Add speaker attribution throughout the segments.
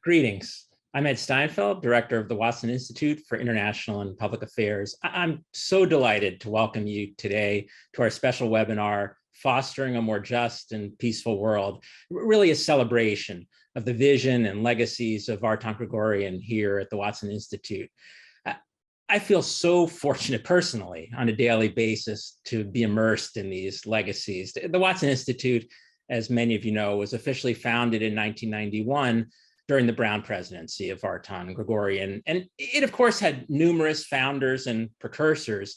Speaker 1: Greetings. I'm Ed Steinfeld, Director of the Watson Institute for International and Public Affairs. I'm so delighted to welcome you today to our special webinar, Fostering a More Just and Peaceful World, really a celebration of the vision and legacies of Vartan Gregorian here at the Watson Institute. I feel so fortunate personally on a daily basis to be immersed in these legacies. The Watson Institute, as many of you know, was officially founded in 1991 during the Brown presidency of Vartan Gregorian. And it, of course, had numerous founders and precursors,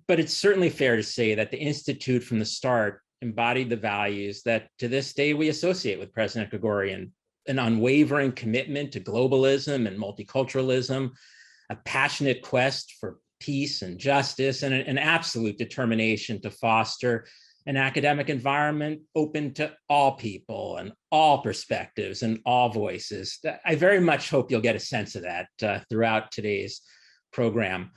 Speaker 1: but it's certainly fair to say that the Institute from the start embodied the values that to this day we associate with President Gregorian: an unwavering commitment to globalism and multiculturalism, a passionate quest for peace and justice, and an absolute determination to foster an academic environment open to all people and all perspectives and all voices. I very much hope you'll get a sense of that throughout today's program.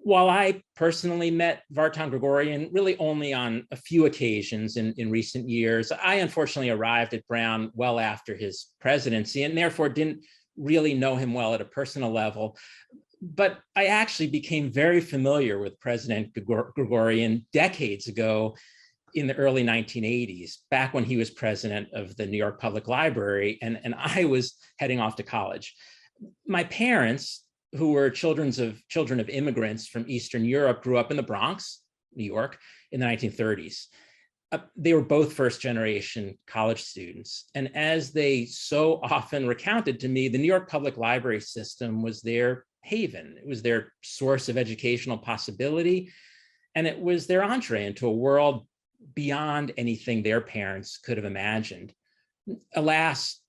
Speaker 1: While I personally met Vartan Gregorian really only on a few occasions in recent years, I unfortunately arrived at Brown well after his presidency and therefore didn't really know him well at a personal level. But I actually became very familiar with President Gregorian decades ago in the early 1980s, back when he was president of the New York Public Library, and I was heading off to college. My parents, who were children of immigrants from Eastern Europe, grew up in the Bronx, New York, in the 1930s. They were both first-generation college students. And as they so often recounted to me, the New York Public Library system was their haven. It was their source of educational possibility. And it was their entree into a world beyond anything their parents could have imagined. Alas,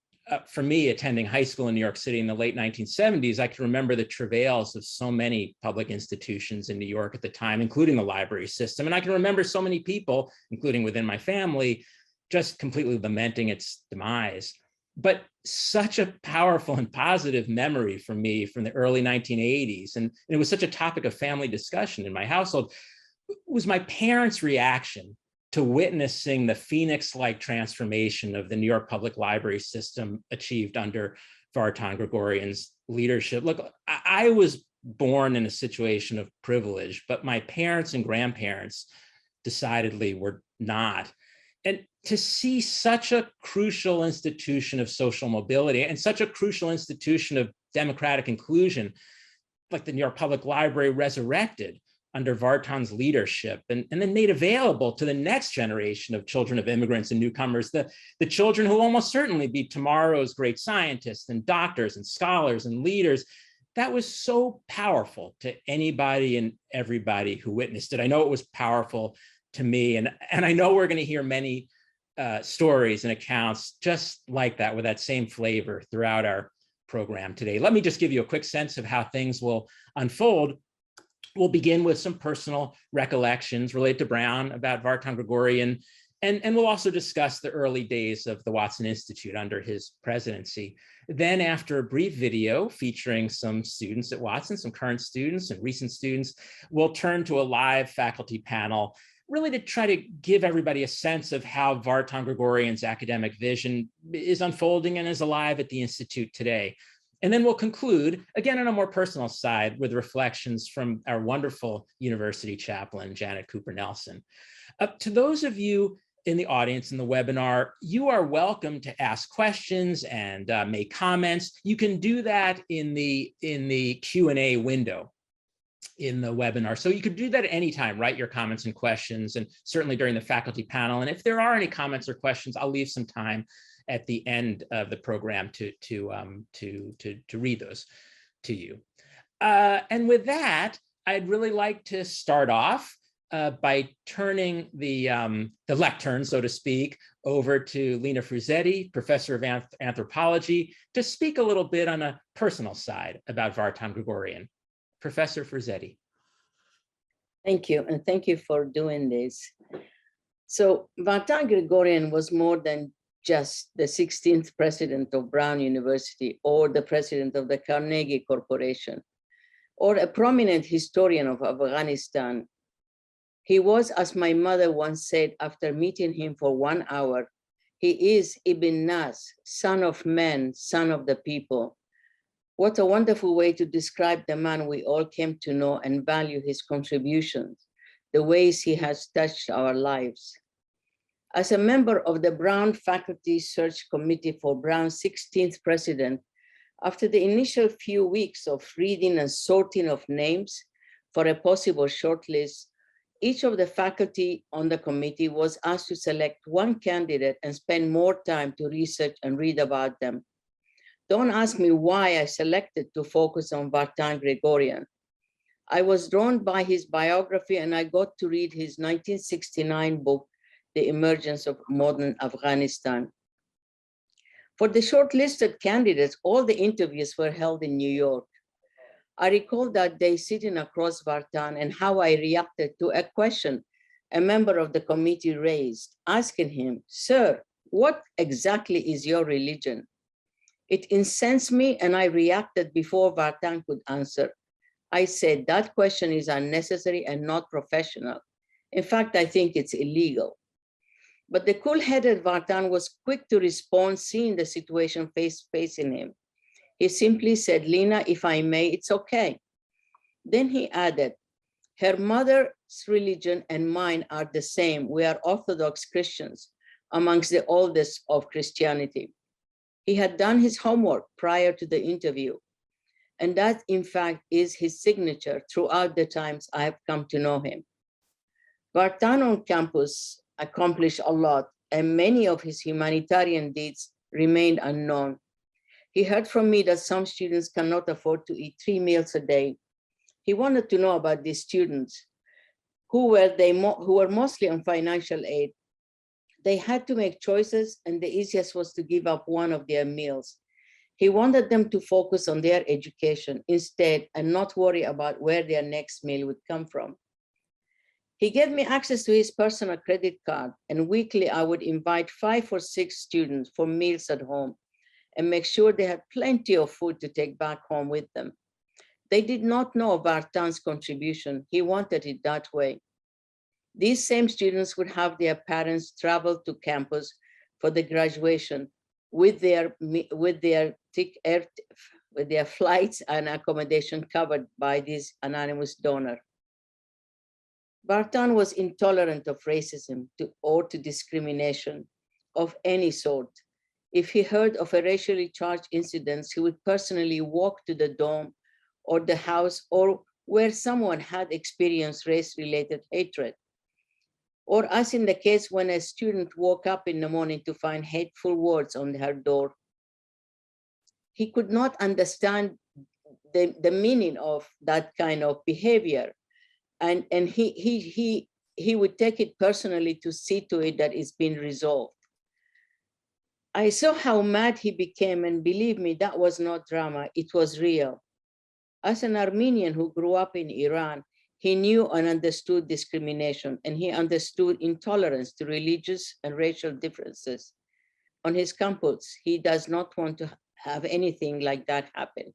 Speaker 1: for me, attending high school in New York City in the late 1970s, I can remember the travails of so many public institutions in New York at the time, including the library system. And I can remember so many people, including within my family, just completely lamenting its demise. But such a powerful and positive memory for me from the early 1980s, and it was such a topic of family discussion in my household, was my parents' reaction to witnessing the phoenix-like transformation of the New York Public Library system achieved under Vartan Gregorian's leadership. Look, I was born in a situation of privilege, but my parents and grandparents decidedly were not. And to see such a crucial institution of social mobility and such a crucial institution of democratic inclusion, like the New York Public Library, resurrected under Vartan's leadership and then made available to the next generation of children of immigrants and newcomers, the children who will almost certainly be tomorrow's great scientists and doctors and scholars and leaders. That was so powerful to anybody and everybody who witnessed it. I know it was powerful to me, and I know we're going to hear many stories and accounts just like that, with that same flavor throughout our program today. Let me just give you a quick sense of how things will unfold. We'll begin with some personal recollections related to Brown about Vartan Gregorian, and we'll also discuss the early days of the Watson Institute under his presidency. Then, after a brief video featuring some students at Watson, some current students and recent students, we'll turn to a live faculty panel, really to try to give everybody a sense of how Vartan Gregorian's academic vision is unfolding and is alive at the Institute today. And then we'll conclude, again, on a more personal side, with reflections from our wonderful university chaplain, Janet Cooper Nelson. To those of you in the audience in the webinar, you are welcome to ask questions and make comments. You can do that in the Q&A window in the webinar. So you could do that at any time, write your comments and questions, and certainly during the faculty panel. And if there are any comments or questions, I'll leave some time at the end of the program to read those to you. And with that, I'd really like to start off by turning the lectern, so to speak, over to Lina Frusetti, professor of anthropology, to speak a little bit on a personal side about Vartan Gregorian. Professor Frusetti.
Speaker 2: Thank you, and thank you for doing this. So Vartan Gregorian was more than just the 16th president of Brown University or the president of the Carnegie Corporation or a prominent historian of Afghanistan. He was, as my mother once said after meeting him for 1 hour, He is Ibn Nas, son of man, son of the people. What a wonderful way to describe the man we all came to know and value his contributions, the ways he has touched our lives. As a member of the Brown Faculty Search Committee for Brown's 16th president, after the initial few weeks of reading and sorting of names for a possible shortlist, each of the faculty on the committee was asked to select one candidate and spend more time to research and read about them. Don't ask me why I selected to focus on Vartan Gregorian. I was drawn by his biography and I got to read his 1969 book, The Emergence of Modern Afghanistan. For the shortlisted candidates, all the interviews were held in New York. I recall that day sitting across Vartan and how I reacted to a question a member of the committee raised, asking him, "Sir, what exactly is your religion?" It incensed me and I reacted before Vartan could answer. I said, that question is unnecessary and not professional. In fact, I think it's illegal. But the cool-headed Vartan was quick to respond, seeing the situation facing him. He simply said, "Lina, if I may, it's okay." Then he added, "Her mother's religion and mine are the same. We are Orthodox Christians, amongst the oldest of Christianity." He had done his homework prior to the interview. And that, in fact, is his signature throughout the times I have come to know him. Vartan on campus accomplished a lot, and many of his humanitarian deeds remained unknown. He heard from me that some students cannot afford to eat 3 meals a day. He wanted to know about these students, who were mostly on financial aid. They had to make choices, and the easiest was to give up one of their meals. He wanted them to focus on their education instead and not worry about where their next meal would come from. He gave me access to his personal credit card, and weekly I would invite 5 or 6 students for meals at home and make sure they had plenty of food to take back home with them. They did not know Vartan's contribution. He wanted it that way. These same students would have their parents travel to campus for the graduation with their flights and accommodation covered by this anonymous donor. Vartan was intolerant of racism or to discrimination of any sort. If he heard of a racially charged incident, he would personally walk to the dorm or the house or where someone had experienced race-related hatred. Or as in the case when a student woke up in the morning to find hateful words on her door. He could not understand the meaning of that kind of behavior. And he would take it personally to see to it that it's been resolved. I saw how mad he became, and believe me, that was not drama, it was real. As an Armenian who grew up in Iran, he knew and understood discrimination, and he understood intolerance to religious and racial differences. On his campus, he does not want to have anything like that happen.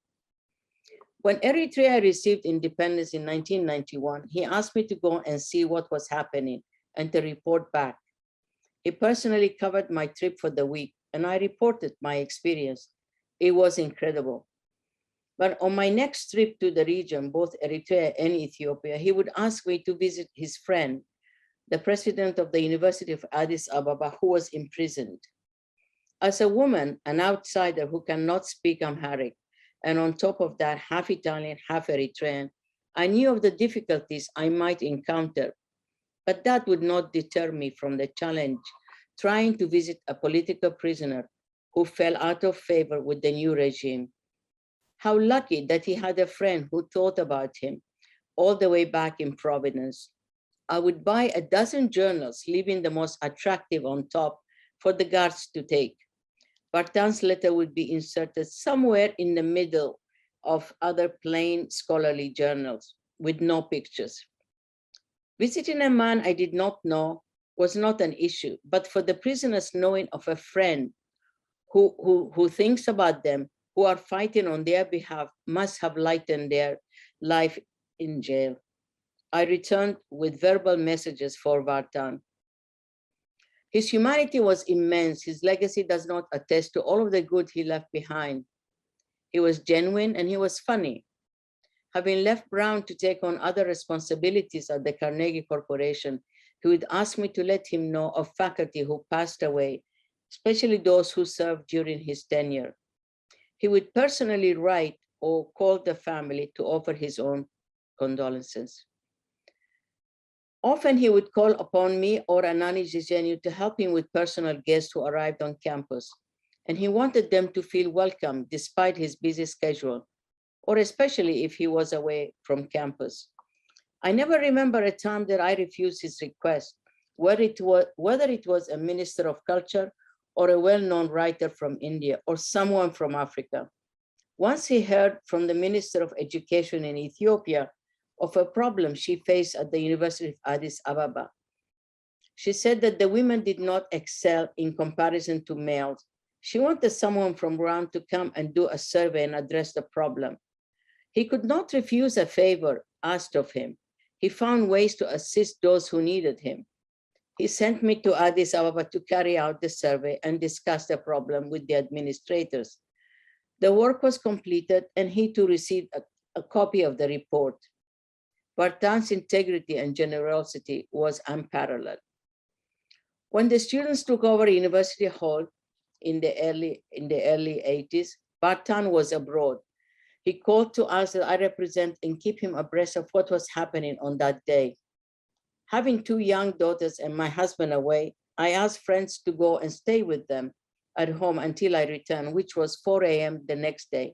Speaker 2: When Eritrea received independence in 1991, he asked me to go and see what was happening and to report back. He personally covered my trip for the week, and I reported my experience. It was incredible. But on my next trip to the region, both Eritrea and Ethiopia, he would ask me to visit his friend, the president of the University of Addis Ababa, who was imprisoned. As a woman, an outsider who cannot speak Amharic, and on top of that, half Italian, half Eritrean, I knew of the difficulties I might encounter, but that would not deter me from the challenge, trying to visit a political prisoner who fell out of favor with the new regime. How lucky that he had a friend who thought about him all the way back in Providence. I would buy a dozen journals, leaving the most attractive on top for the guards to take. Vartan's letter would be inserted somewhere in the middle of other plain scholarly journals with no pictures. Visiting a man I did not know was not an issue, but for the prisoners knowing of a friend who thinks about them, who are fighting on their behalf, must have lightened their life in jail. I returned with verbal messages for Vartan. His humanity was immense. His legacy does not attest to all of the good he left behind. He was genuine and he was funny. Having left Brown to take on other responsibilities at the Carnegie Corporation, he would ask me to let him know of faculty who passed away, especially those who served during his tenure. He would personally write or call the family to offer his own condolences. Often he would call upon me or Anani Zizeniu to help him with personal guests who arrived on campus, and he wanted them to feel welcome despite his busy schedule, or especially if he was away from campus. I never remember a time that I refused his request, whether it was a minister of culture or a well-known writer from India or someone from Africa. Once he heard from the Minister of Education in Ethiopia of a problem she faced at the University of Addis Ababa. She said that the women did not excel in comparison to males. She wanted someone from Brown to come and do a survey and address the problem. He could not refuse a favor asked of him. He found ways to assist those who needed him. He sent me to Addis Ababa to carry out the survey and discuss the problem with the administrators. The work was completed and he too received a copy of the report. Vartan's integrity and generosity was unparalleled. When the students took over University Hall in the early 80s, Vartan was abroad. He called to us that I represent and keep him abreast of what was happening on that day. Having two young daughters and my husband away, I asked friends to go and stay with them at home until I returned, which was 4 a.m. the next day.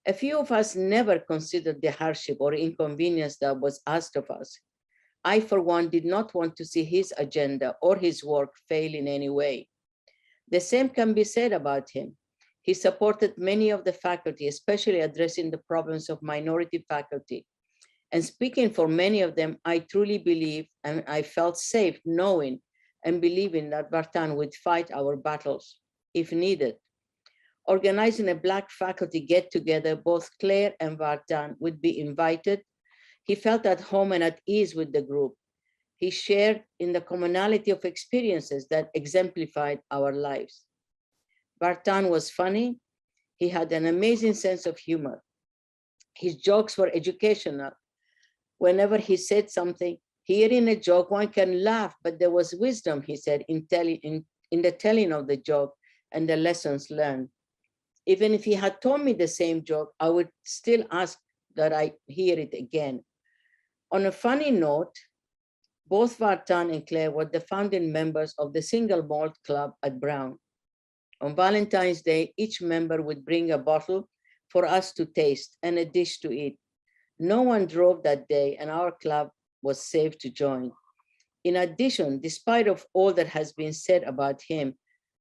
Speaker 2: A few of us never considered the hardship or inconvenience that was asked of us. I, for one, did not want to see his agenda or his work fail in any way. The same can be said about him. He supported many of the faculty, especially addressing the problems of minority faculty. And speaking for many of them, I truly believe and I felt safe knowing and believing that Vartan would fight our battles if needed. Organizing a Black faculty get-together, both Claire and Vartan would be invited. He felt at home and at ease with the group. He shared in the commonality of experiences that exemplified our lives. Vartan was funny. He had an amazing sense of humor. His jokes were educational. Whenever he said something, hearing a joke, one can laugh, but there was wisdom, he said, in the telling of the joke and the lessons learned. Even if he had told me the same joke, I would still ask that I hear it again. On a funny note, both Vartan and Claire were the founding members of the Single Malt Club at Brown. On Valentine's Day, each member would bring a bottle for us to taste and a dish to eat. No one drove that day and our club was safe to join. In addition, despite of all that has been said about him,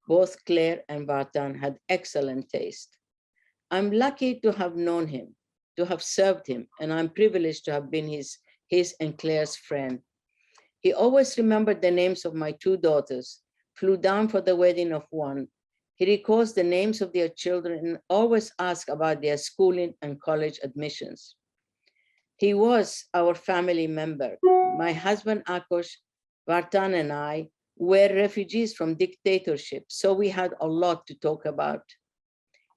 Speaker 2: both Claire and Vartan had excellent taste. I'm lucky to have known him, to have served him, and I'm privileged to have been his and Claire's friend. He always remembered the names of my two daughters, flew down for the wedding of one. He recalls the names of their children and always asks about their schooling and college admissions. He was our family member. My husband, Akosh, Vartan, and I were refugees from dictatorship, so we had a lot to talk about.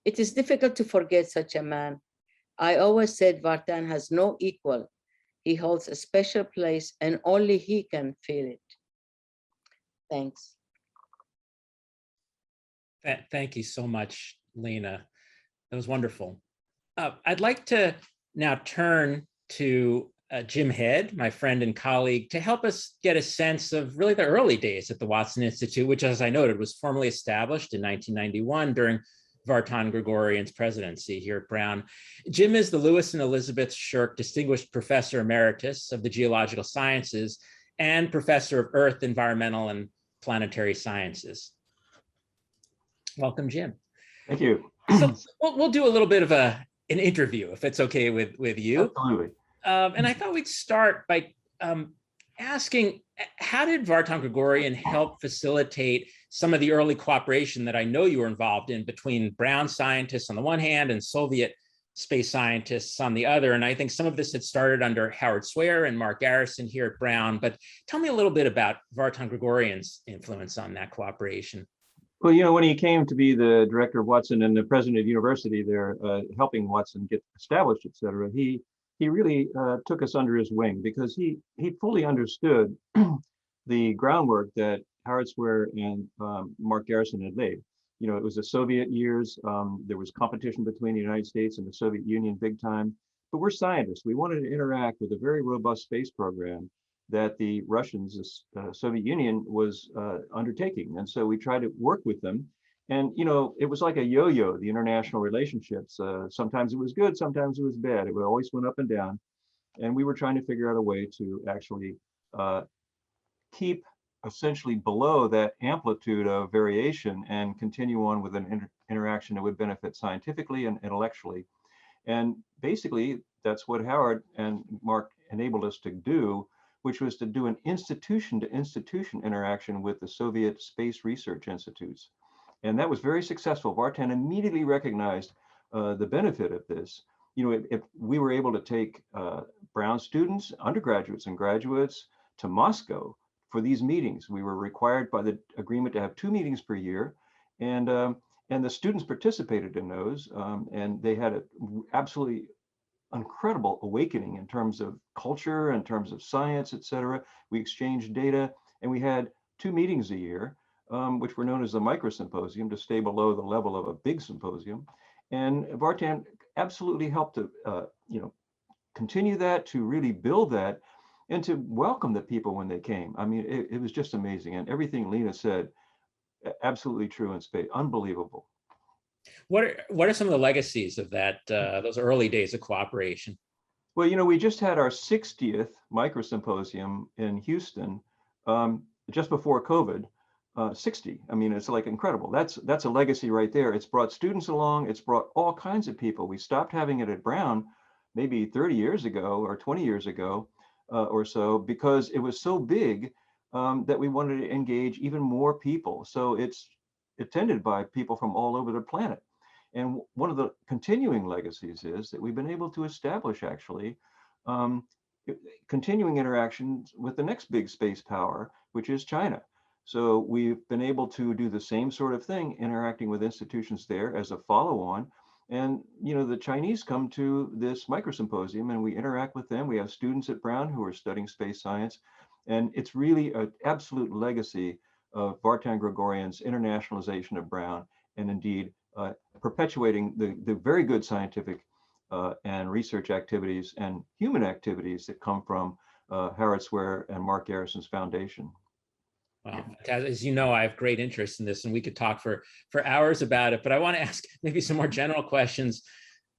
Speaker 2: It is difficult to forget such a man. I always said Vartan has no equal. He holds a special place and only he can feel it. Thanks.
Speaker 1: Thank you so much, Lena. That was wonderful. I'd like to now turn to Jim Head, my friend and colleague, to help us get a sense of really the early days at the Watson Institute, which, as I noted, was formally established in 1991 during Vartan Gregorian's presidency here at Brown. Jim is the Lewis and Elizabeth Shirk Distinguished Professor Emeritus of the Geological Sciences and Professor of Earth, Environmental, and Planetary Sciences. Welcome, Jim.
Speaker 3: Thank you.
Speaker 1: So we'll do a little bit of an interview, if it's okay with you.
Speaker 3: Absolutely.
Speaker 1: And I thought we'd start by asking, how did Vartan Gregorian help facilitate some of the early cooperation that I know you were involved in between Brown scientists on the one hand and Soviet space scientists on the other. And I think some of this had started under Howard Swear and Mark Garrison here at Brown. But tell me a little bit about Vartan Gregorian's influence on that cooperation.
Speaker 3: Well, you know, when he came to be the director of Watson and the president of the university there, helping Watson get established, et cetera, he really took us under his wing because he fully understood the groundwork that Howard Swear and Mark Garrison had laid. You know, it was the Soviet years. There was competition between the United States and the Soviet Union big time. But we're scientists. We wanted to interact with a very robust space program that the Russians, the Soviet Union, was undertaking. And so we tried to work with them. And, you know, it was like a yo-yo, the international relationships. Sometimes it was good, sometimes it was bad. It always went up and down. And we were trying to figure out a way to actually keep essentially below that amplitude of variation and continue on with an interaction that would benefit scientifically and intellectually. And basically, that's what Howard and Mark enabled us to do, which was to do an institution-to-institution interaction with the Soviet Space Research Institutes. And that was very successful. Vartan immediately recognized the benefit of this. You know, if we were able to take Brown students, undergraduates and graduates to Moscow for these meetings. We were required by the agreement to have 2 meetings per year, and the students participated in those, and they had an absolutely incredible awakening in terms of culture, in terms of science, et cetera. We exchanged data, and we had 2 meetings a year, which were known as the micro symposium, to stay below the level of a big symposium. And Vartan absolutely helped to you know, continue that, to really build that, and to welcome the people when they came. I mean, it was just amazing. And everything Lena said, absolutely true in space, unbelievable.
Speaker 1: What are some of the legacies of that, those early days of cooperation?
Speaker 3: Well, you know, we just had our 60th micro symposium in Houston just before COVID. 60. I mean, it's like incredible. That's a legacy right there. It's brought students along. It's brought all kinds of people. We stopped having it at Brown maybe 30 years ago or 20 years ago or so, because it was so big that we wanted to engage even more people. So it's attended by people from all over the planet. And one of the continuing legacies is that we've been able to establish actually continuing interactions with the next big space power, which is China. So we've been able to do the same sort of thing, interacting with institutions there as a follow-on. And, you know, the Chinese come to this microsymposium and we interact with them. We have students at Brown who are studying space science. And it's really an absolute legacy of Vartan Gregorian's Internationalization of Brown, and indeed perpetuating the very good scientific and research activities and human activities that come from Howard Swear and Mark Garrison's foundation.
Speaker 1: Wow. As you know, I have great interest in this, and we could talk for hours about it, but I want to ask maybe some more general questions.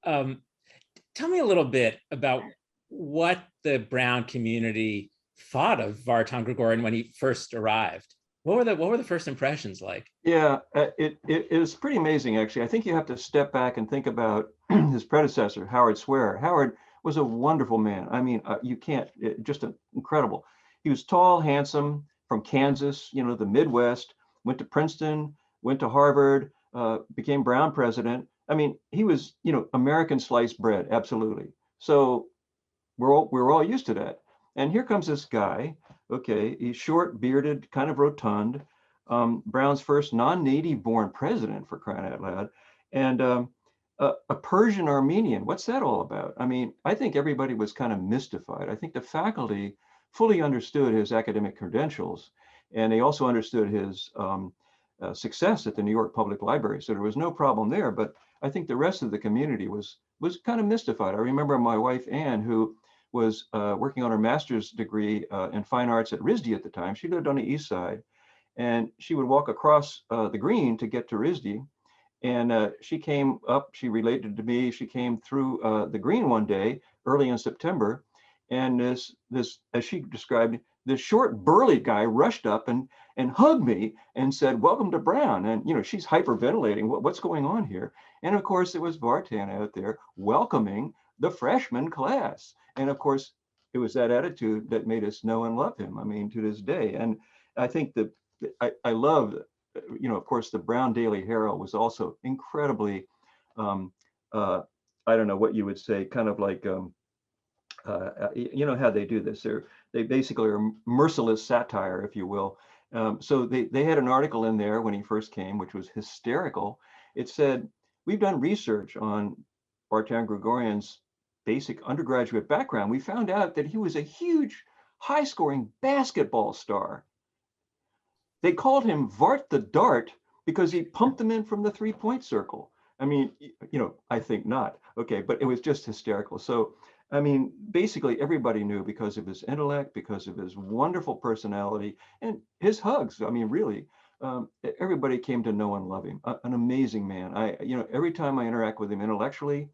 Speaker 1: Tell me a little bit about what the Brown community thought of Vartan Gregorian when he first arrived. What were the first impressions like?
Speaker 3: Yeah, it is pretty amazing, actually. I think you have to step back and think about his predecessor, Howard Swear. Howard was a wonderful man. I mean, you can't, just incredible. He was tall, handsome, from Kansas, you know, the Midwest, went to Princeton, went to Harvard, became Brown president. I mean, he was, you know, American sliced bread, absolutely. So we're all used to that. And here comes this guy. Okay, he's short, bearded, kind of rotund. Brown's first non-native born president, for crying out loud, and a Persian Armenian. What's that all about? I mean, I think everybody was kind of mystified. I think the faculty fully understood his academic credentials, and they also understood his success at the New York Public Library. So there was no problem there. But I think the rest of the community was kind of mystified. I remember my wife Ann, who was working on her master's degree in fine arts at RISD at the time. She lived on the east side, and she would walk across the green to get to RISD. And she came up, she related to me, she came through the green one day, early in September, and this, as she described, this short, burly guy rushed up and hugged me and said, "Welcome to Brown." And, you know, she's hyperventilating, what's going on here? And of course, it was Vartan out there welcoming the freshman class. And of course, it was that attitude that made us know and love him, I mean, to this day. And I think that I love, you know, of course, the Brown Daily Herald was also incredibly I don't know what you would say, kind of like, you know how they do this. They basically are merciless satire, if you will. So they had an article in there when he first came, which was hysterical. It said, we've done research on Vartan Gregorian's basic undergraduate background. We found out that he was a huge, high-scoring basketball star. They called him Vart the Dart because he pumped them in from the three-point circle. I mean, you know, I think not. Okay, but it was just hysterical. So, I mean, basically everybody knew because of his intellect, because of his wonderful personality, and his hugs. I mean, really, everybody came to know and love him. An amazing man. You know, every time I interact with him intellectually,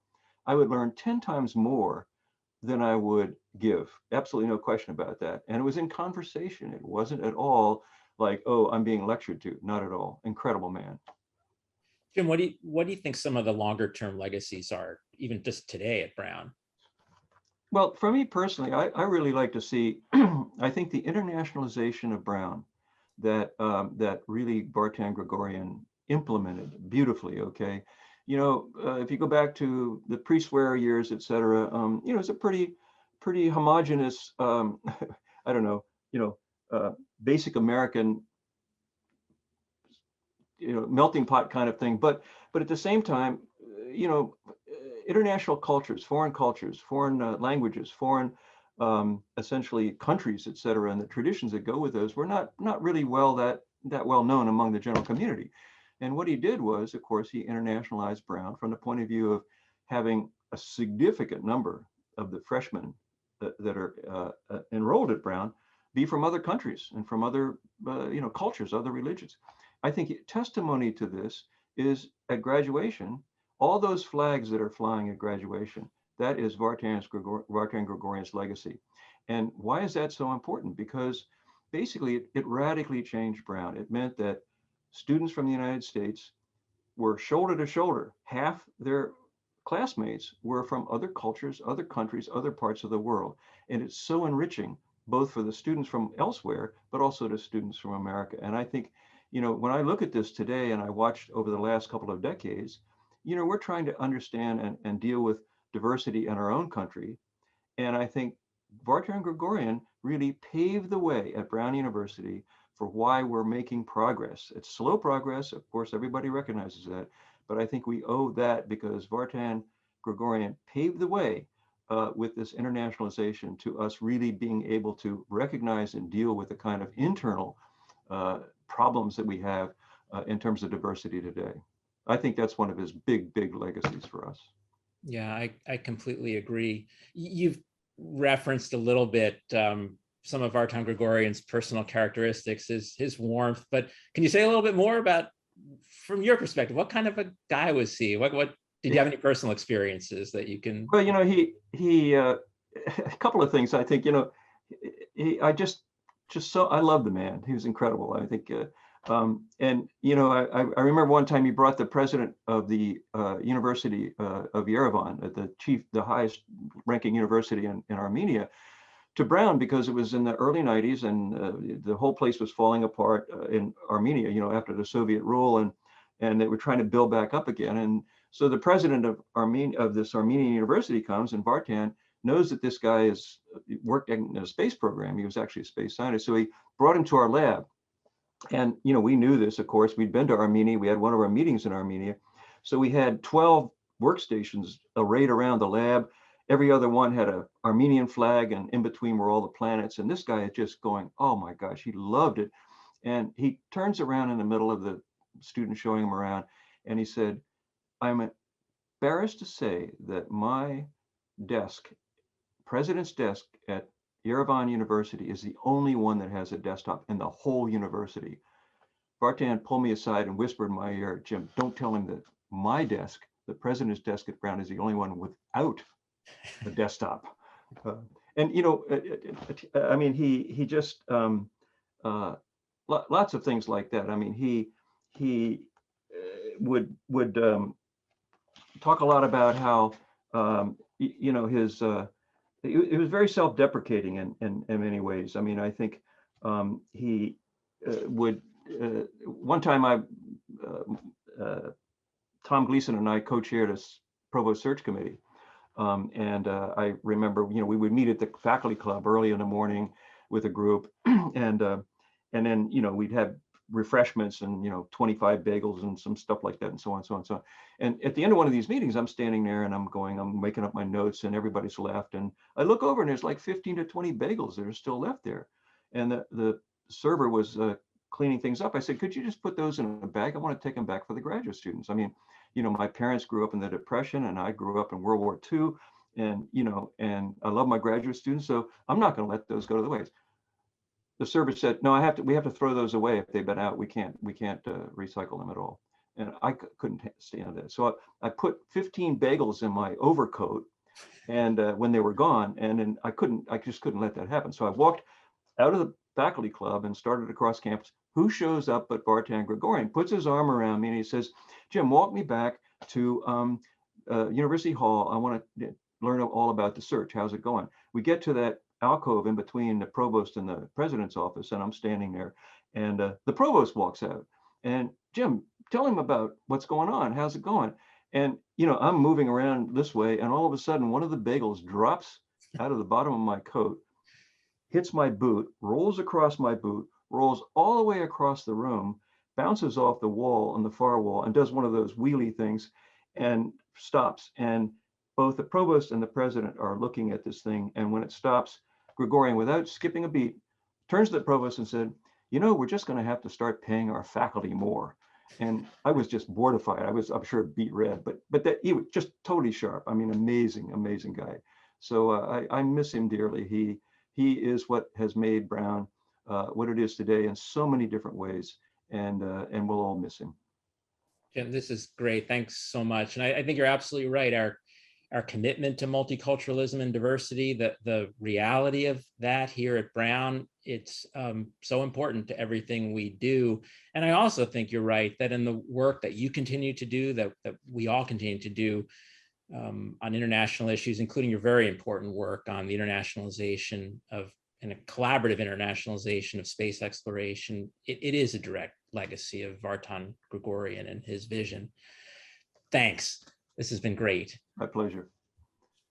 Speaker 3: I would learn 10 times more than I would give. Absolutely no question about that. And it was in conversation. It wasn't at all like, oh, I'm being lectured to. Not at all. Incredible man.
Speaker 1: Jim, what do you think some of the longer term legacies are, even just today at Brown?
Speaker 3: Well, for me personally, I really like to see, I think the internationalization of Brown that that really Vartan Gregorian implemented beautifully, okay? You know, if you go back to the pre-swear years, et cetera, you know, it's a pretty homogenous, I don't know, you know, basic American, you know, melting pot kind of thing. But at the same time, you know, international cultures, foreign languages, foreign essentially countries, et cetera, and the traditions that go with those were not really that well known among the general community. And what he did was, of course, he internationalized Brown from the point of view of having a significant number of the freshmen that are enrolled at Brown be from other countries and from other you know, cultures, other religions. I think testimony to this is at graduation, all those flags that are flying at graduation, that is Vartan Gregorian's legacy. And why is that so important? Because basically it radically changed Brown. It meant that students from the United States were shoulder to shoulder. Half their classmates were from other cultures, other countries, other parts of the world. And it's so enriching, both for the students from elsewhere, but also to students from America. And I think, you know, when I look at this today and I watched over the last couple of decades, you know, we're trying to understand and deal with diversity in our own country. And I think Vartan Gregorian really paved the way at Brown University for why we're making progress. It's slow progress, of course, everybody recognizes that, but I think we owe that because Vartan Gregorian paved the way with this internationalization to us really being able to recognize and deal with the kind of internal problems that we have in terms of diversity today. I think that's one of his big legacies for us.
Speaker 1: Yeah, I completely agree. You've referenced a little bit some of Vartan Gregorian's personal characteristics, his warmth, but can you say a little bit more about, from your perspective, what kind of a guy was he? What did you have any personal experiences that you can?
Speaker 3: Well, you know, he a couple of things. I think, you know, I just so I love the man. He was incredible. I think, and you know, I remember one time he brought the president of the University of Yerevan, the highest ranking university in Armenia, to Brown because it was in the early 90s and the whole place was falling apart in Armenia, you know, after the Soviet rule, and they were trying to build back up again. And so the president of this Armenian university comes, and Vartan knows that this guy is worked in a space program. He was actually a space scientist. So he brought him to our lab. And, you know, we knew this, of course. We'd been to Armenia. We had one of our meetings in Armenia. So we had 12 workstations arrayed around the lab. Every other one had an Armenian flag, and in between were all the planets. And this guy is just going, oh my gosh, he loved it. And he turns around in the middle of the student showing him around, and he said, I'm embarrassed to say that my desk, president's desk at Yerevan University, is the only one that has a desktop in the whole university. Vartan pulled me aside and whispered in my ear, Jim, don't tell him that my desk, the president's desk at Brown, is the only one without a desktop. And, you know, I mean, he just, lots of things like that. I mean, he would talk a lot about how, you know, it was very self-deprecating in many ways. I mean, I think he would, one time Tom Gleason and I co-chaired provost search committee. I remember, we would meet at the faculty club early in the morning with a group, and then, we'd have refreshments and, 25 bagels and some stuff like that, and so on, so on, so on. And at the end of one of these meetings, I'm standing there and I'm making up my notes, and everybody's left. And I look over and there's like 15 to 20 bagels that are still left there. And the server was cleaning things up. I said, could you just put those in a bag? I want to take them back for the graduate students. I mean, my parents grew up in the Depression, and I grew up in World War II, and, and I love my graduate students, so I'm not going to let those go to the waste. The server said, no, we have to throw those away. If they've been out, we can't recycle them at all. And I couldn't stand that. So I put 15 bagels in my overcoat, and when they were gone, and then I just couldn't let that happen. So I walked out of the faculty club and started across campus. Who shows up but Vartan Gregorian, puts his arm around me, and he says, Jim, walk me back to University Hall. I want to learn all about the search. How's it going? We get to that alcove in between the provost and the president's office, and I'm standing there, and the provost walks out, and Jim, tell him about what's going on. How's it going? And, I'm moving around this way, and all of a sudden, one of the bagels drops out of the bottom of my coat, hits my boot, rolls across my boot, rolls all the way across the room, bounces off the wall on the far wall, and does one of those wheelie things and stops. And both the provost and the president are looking at this thing. And when it stops, Gregorian, without skipping a beat, turns to the provost and said, we're just going to have to start paying our faculty more. And I was just mortified. I'm sure beet red, but that he was just totally sharp. I mean, amazing guy. So I miss him dearly. He is what has made Brown what it is today in so many different ways, and we'll all miss him.
Speaker 1: Jim, this is great. Thanks so much. And I think you're absolutely right. Our commitment to multiculturalism and diversity, the reality of that here at Brown, it's so important to everything we do. And I also think you're right that in the work that you continue to do, that we all continue to do on international issues, including your very important work on the internationalization of and a collaborative internationalization of space exploration, it is a direct legacy of Vartan Gregorian and his vision. Thanks. This has been great.
Speaker 3: My pleasure.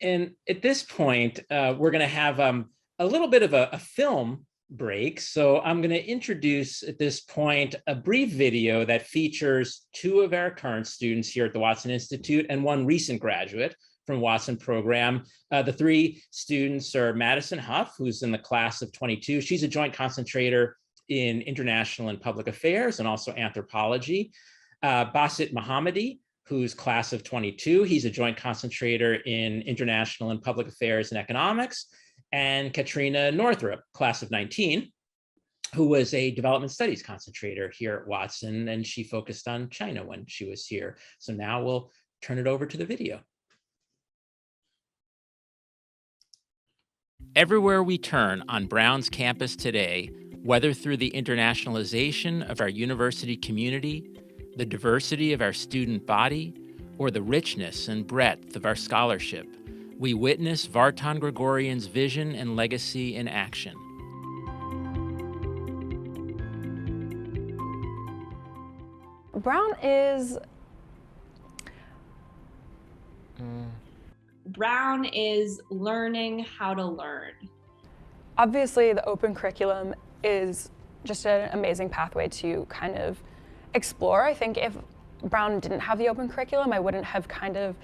Speaker 1: And at this point, we're going to have a little bit of a film break. So I'm going to introduce at this point a brief video that features two of our current students here at the Watson Institute and one recent graduate from Watson program. The three students are Madison Huff, who's in the class of 22. She's a joint concentrator in international and public affairs and also anthropology. Basit Mohammadi, who's class of 22. He's a joint concentrator in international and public affairs and economics. And Katrina Northrup, class of 19, who was a development studies concentrator here at Watson, and she focused on China when she was here. So now we'll turn it over to the video. Everywhere we turn on Brown's campus today, whether through the internationalization of our university community, the diversity of our student body, or the richness and breadth of our scholarship, we witness Vartan Gregorian's vision and legacy in action.
Speaker 4: Brown is learning how to learn.
Speaker 5: Obviously, the open curriculum is just an amazing pathway to kind of explore. I think if Brown didn't have the open curriculum, I wouldn't have kind of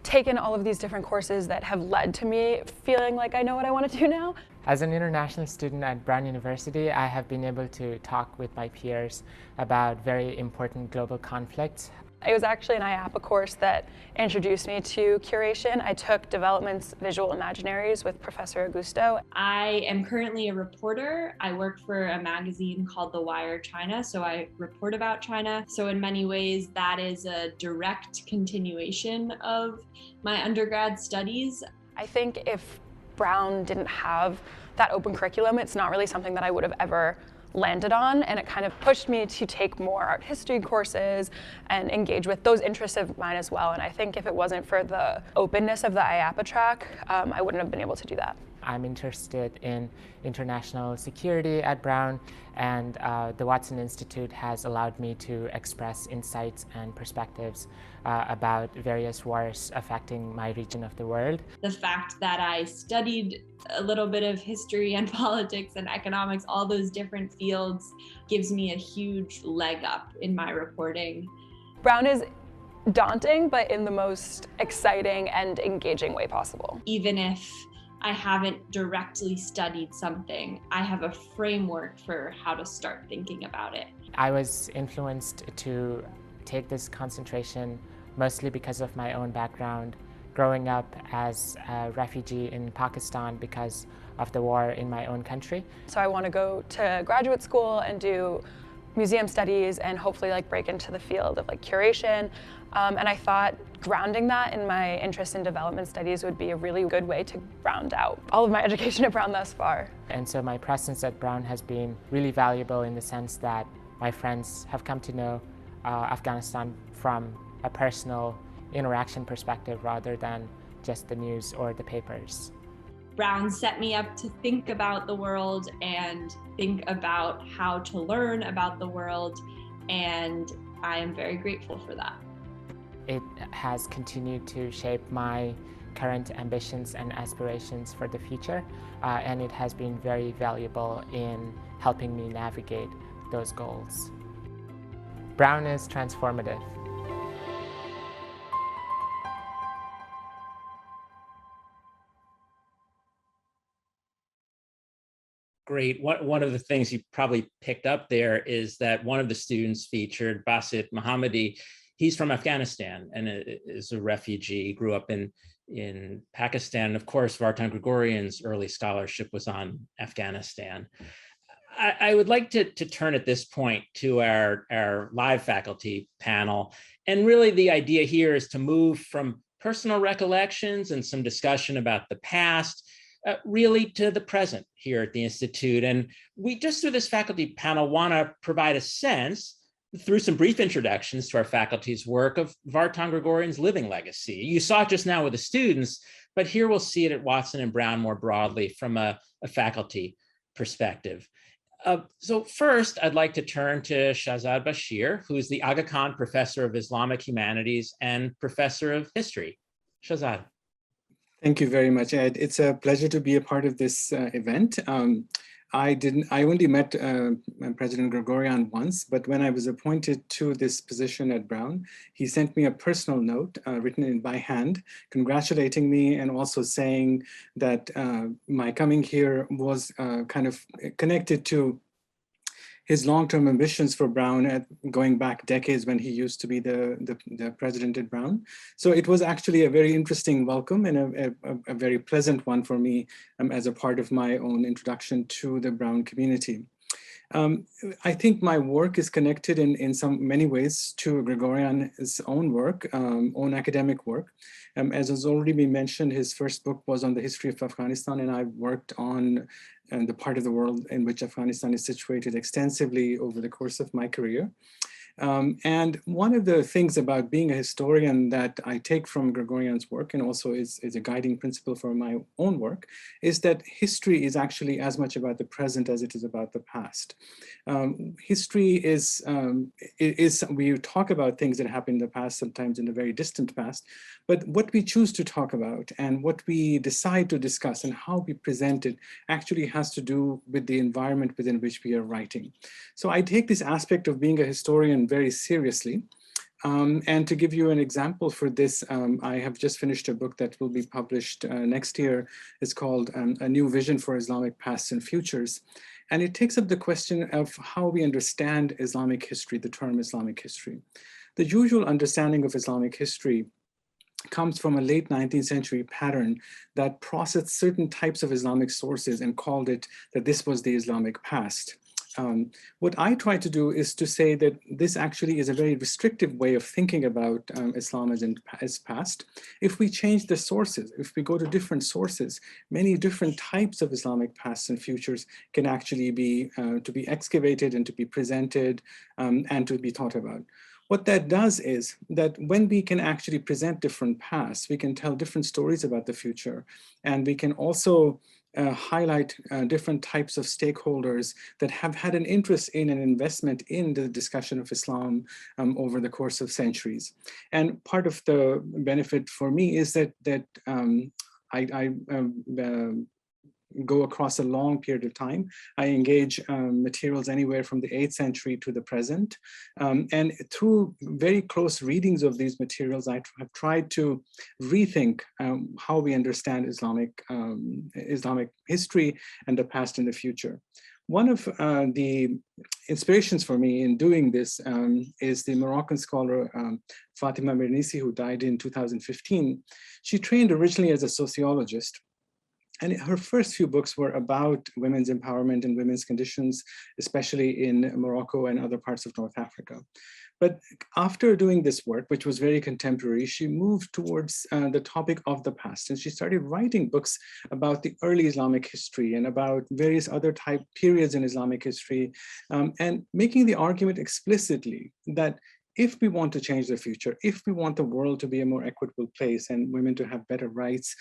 Speaker 5: taken all of these different courses that have led to me feeling like I know what I want to do now.
Speaker 6: As an international student at Brown University, I have been able to talk with my peers about very important global conflicts.
Speaker 5: It was actually an IAPA course that introduced me to curation. I took Development's Visual Imaginaries with Professor Augusto.
Speaker 4: I am currently a reporter. I work for a magazine called The Wire China, so I report about China. So in many ways, that is a direct continuation of my undergrad studies.
Speaker 5: I think if Brown didn't have that open curriculum, it's not really something that I would have ever landed on, and it kind of pushed me to take more art history courses and engage with those interests of mine as well. And I think if it wasn't for the openness of the IAPA track, I wouldn't have been able to do that.
Speaker 6: I'm interested in international security at Brown, and the Watson Institute has allowed me to express insights and perspectives about various wars affecting my region of the world.
Speaker 4: The fact that I studied a little bit of history and politics and economics, all those different fields, gives me a huge leg up in my reporting.
Speaker 5: Brown is daunting, but in the most exciting and engaging way possible.
Speaker 4: Even if I haven't directly studied something, I have a framework for how to start thinking about it.
Speaker 6: I was influenced to take this concentration mostly because of my own background, growing up as a refugee in Pakistan because of the war in my own country.
Speaker 5: So I want to go to graduate school and do museum studies and hopefully break into the field of curation. And I thought grounding that in my interest in development studies would be a really good way to round out all of my education at Brown thus far.
Speaker 6: And so my presence at Brown has been really valuable in the sense that my friends have come to know Afghanistan from a personal interaction perspective rather than just the news or the papers.
Speaker 4: Brown set me up to think about the world and think about how to learn about the world, and I am very grateful for that.
Speaker 6: It has continued to shape my current ambitions and aspirations for the future, and it has been very valuable in helping me navigate those goals. Brown is transformative.
Speaker 1: Great. One of the things you probably picked up there is that one of the students featured, Basit Mohammadi, he's from Afghanistan and is a refugee, grew up in Pakistan. Of course, Vartan Gregorian's early scholarship was on Afghanistan. I would like to turn at this point to our live faculty panel. And really the idea here is to move from personal recollections and some discussion about the past really to the present here at the Institute. And we just through this faculty panel want to provide a sense through some brief introductions to our faculty's work of Vartan Gregorian's living legacy. You saw it just now with the students, but here we'll see it at Watson and Brown more broadly from a faculty perspective. So first, I'd like to turn to Shahzad Bashir, who's the Aga Khan Professor of Islamic Humanities and Professor of History. Shahzad.
Speaker 7: Thank you very much, Ed. It's a pleasure to be a part of this event. I only met President Gregorian once, but when I was appointed to this position at Brown, he sent me a personal note written by hand, congratulating me and also saying that my coming here was kind of connected to his long-term ambitions for Brown going back decades when he used to be the president at Brown. So it was actually a very interesting welcome and a very pleasant one for me as a part of my own introduction to the Brown community. I think my work is connected in many ways to Gregorian's own work, own academic work. As has already been mentioned, his first book was on the history of Afghanistan, and I've worked on the part of the world in which Afghanistan is situated extensively over the course of my career. And one of the things about being a historian that I take from Gregorian's work and also is a guiding principle for my own work is that history is actually as much about the present as it is about the past. History is we talk about things that happened in the past, sometimes in the very distant past, but what we choose to talk about and what we decide to discuss and how we present it actually has to do with the environment within which we are writing. So I take this aspect of being a historian very seriously. And to give you an example for this, I have just finished a book that will be published next year. It's called A New Vision for Islamic Pasts and Futures. And it takes up the question of how we understand Islamic history, the term Islamic history. The usual understanding of Islamic history comes from a late 19th century pattern that processed certain types of Islamic sources and called it that this was the Islamic past. What I try to do is to say that this actually is a very restrictive way of thinking about Islam as past. If we change the sources, if we go to different sources, many different types of Islamic pasts and futures can actually be to be excavated and to be presented and to be thought about. What that does is that when we can actually present different pasts, we can tell different stories about the future, and we can also highlight different types of stakeholders that have had an interest in and investment in the discussion of Islam over the course of centuries. And part of the benefit for me is that I go across a long period of time. I engage materials anywhere from the 8th century to the present. And through very close readings of these materials, I have tried to rethink how we understand Islamic history and the past and the future. One of the inspirations for me in doing this is the Moroccan scholar Fatima Mernissi, who died in 2015. She trained originally as a sociologist, and her first few books were about women's empowerment and women's conditions, especially in Morocco and other parts of North Africa. But after doing this work, which was very contemporary, she moved towards the topic of the past, and she started writing books about the early Islamic history and about various other type periods in Islamic history, and making the argument explicitly that if we want to change the future, if we want the world to be a more equitable place and women to have better rights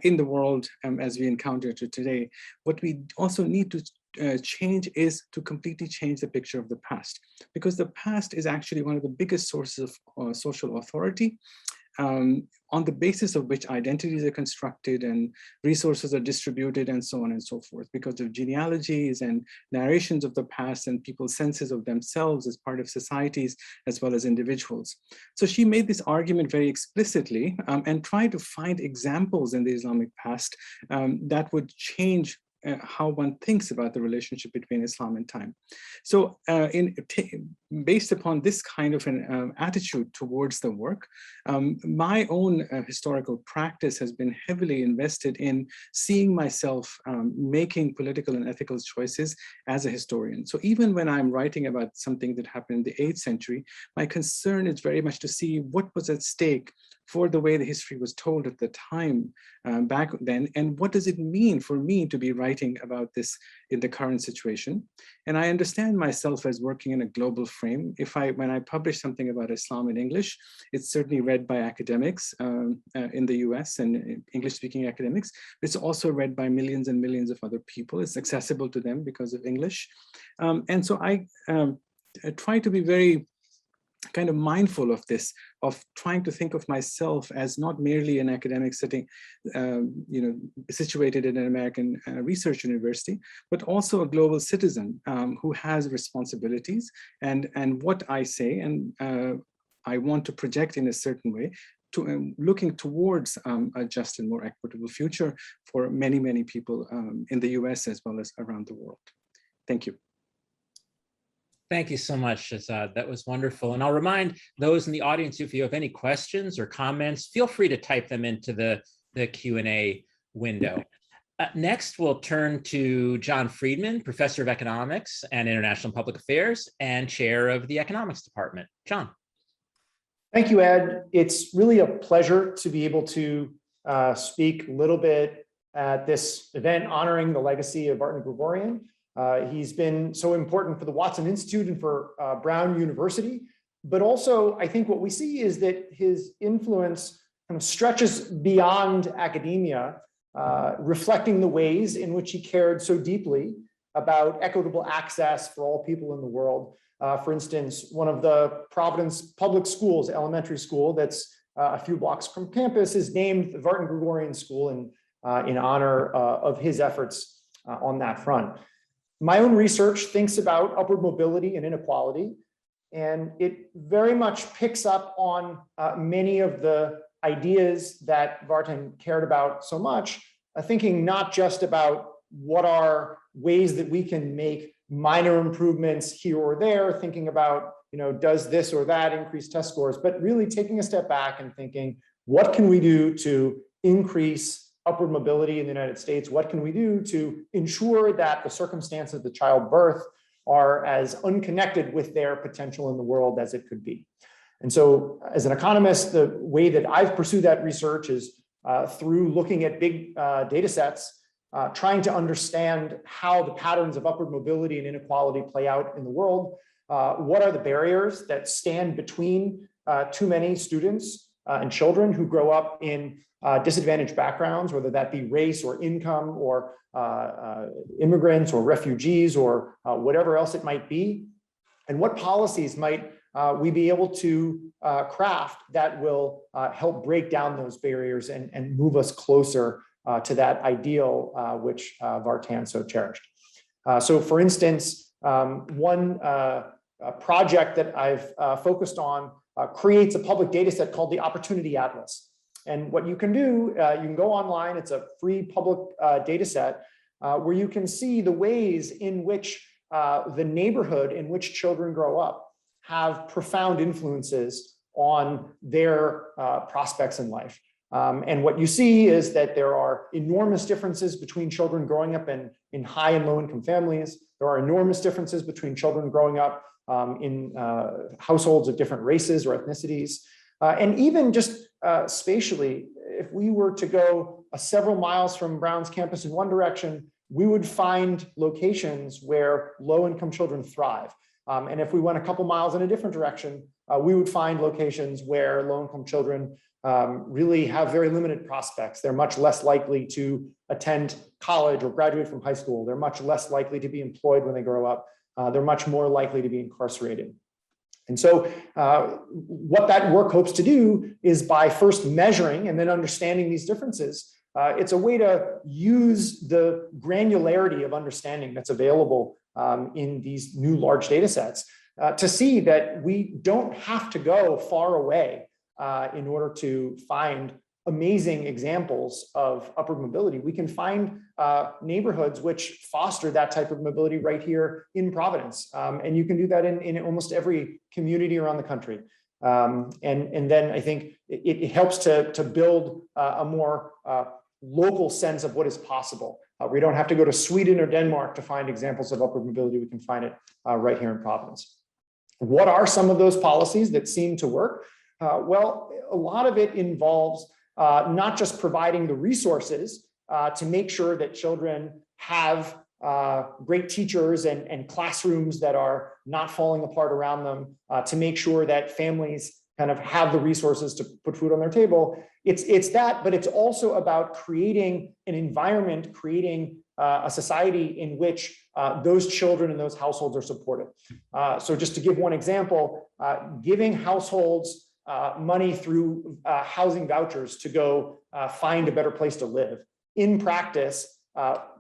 Speaker 7: in the world as we encounter it today, what we also need to change is to completely change the picture of the past, because the past is actually one of the biggest sources of social authority, on the basis of which identities are constructed and resources are distributed and so on and so forth, because of genealogies and narrations of the past and people's senses of themselves as part of societies as well as individuals. So she made this argument very explicitly and tried to find examples in the Islamic past that would change how one thinks about the relationship between Islam and time. So based upon this kind of an attitude towards the work, my own historical practice has been heavily invested in seeing myself making political and ethical choices as a historian. So even when I'm writing about something that happened in the 8th century, my concern is very much to see what was at stake for the way the history was told at the time back then, and what does it mean for me to be writing about this in the current situation. And I understand myself as working in a global frame. When I publish something about Islam in English, it's certainly read by academics in the US and English-speaking academics. It's also read by millions and millions of other people. It's accessible to them because of English. And so I try to be very kind of mindful of this, of trying to think of myself as not merely an academic setting, situated in an American research university, but also a global citizen who has responsibilities, and what I say and I want to project in a certain way, to looking towards a just and more equitable future for many, many people in the US as well as around the world. Thank you.
Speaker 1: Thank you so much, Azad. That was wonderful. And I'll remind those in the audience, if you have any questions or comments, feel free to type them into the Q&A window. Next, we'll turn to John Friedman, Professor of Economics and International Public Affairs and Chair of the Economics Department. John.
Speaker 8: Thank you, Ed. It's really a pleasure to be able to speak a little bit at this event honoring the legacy of Vartan Gregorian. He's been so important for the Watson Institute and for Brown University, but also I think what we see is that his influence kind of stretches beyond academia, reflecting the ways in which he cared so deeply about equitable access for all people in the world. For instance, one of the Providence public schools, elementary school that's a few blocks from campus, is named the Vartan Gregorian School in honor of his efforts on that front. My own research thinks about upward mobility and inequality, and it very much picks up on many of the ideas that Vartan cared about so much, thinking not just about what are ways that we can make minor improvements here or there, thinking about, does this or that increase test scores, but really taking a step back and thinking, what can we do to increase upward mobility in the United States? What can we do to ensure that the circumstances of the childbirth are as unconnected with their potential in the world as it could be? And so as an economist, the way that I've pursued that research is through looking at big data sets, trying to understand how the patterns of upward mobility and inequality play out in the world. What are the barriers that stand between too many students and children who grow up in disadvantaged backgrounds, whether that be race or income or immigrants or refugees or whatever else it might be, and what policies might we be able to craft that will help break down those barriers and move us closer to that ideal which Vartan so cherished. So for instance, one project that I've focused on creates a public data set called the Opportunity Atlas. And what you can do, you can go online, it's a free public data set where you can see the ways in which the neighborhood in which children grow up have profound influences on their prospects in life. And what you see is that there are enormous differences between children growing up in high and low income families. There are enormous differences between children growing up in households of different races or ethnicities. And even just spatially, if we were to go several miles from Brown's campus in one direction, we would find locations where low-income children thrive. And if we went a couple miles in a different direction, we would find locations where low-income children really have very limited prospects. They're much less likely to attend college or graduate from high school. They're much less likely to be employed when they grow up. They're much more likely to be incarcerated. And so what that work hopes to do is by first measuring and then understanding these differences, it's a way to use the granularity of understanding that's available in these new large data sets to see that we don't have to go far away in order to find amazing examples of upward mobility. We can find neighborhoods which foster that type of mobility right here in Providence. And you can do that in almost every community around the country. And then I think it helps to build a more local sense of what is possible. We don't have to go to Sweden or Denmark to find examples of upward mobility. We can find it right here in Providence. What are some of those policies that seem to work? Well, a lot of it involves not just providing the resources to make sure that children have great teachers and classrooms that are not falling apart around them, to make sure that families kind of have the resources to put food on their table. It's that, but it's also about creating an environment, creating a society in which those children and those households are supported. So just to give one example, giving households money through housing vouchers to go find a better place to live, in practice,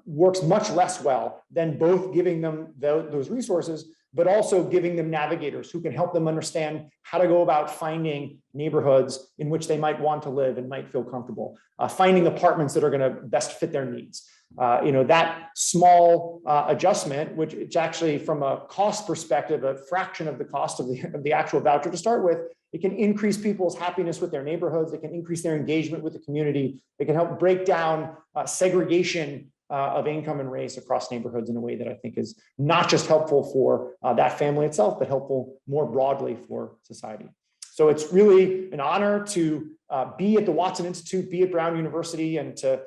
Speaker 8: works much less well than both giving them those resources, but also giving them navigators who can help them understand how to go about finding neighborhoods in which they might want to live and might feel comfortable, finding apartments that are going to best fit their needs. That small adjustment, which actually from a cost perspective, a fraction of the cost of the actual voucher to start with, it can increase people's happiness with their neighborhoods. It can increase their engagement with the community. It can help break down segregation of income and race across neighborhoods in a way that I think is not just helpful for that family itself, but helpful more broadly for society. So it's really an honor to be at the Watson Institute, be at Brown University, and to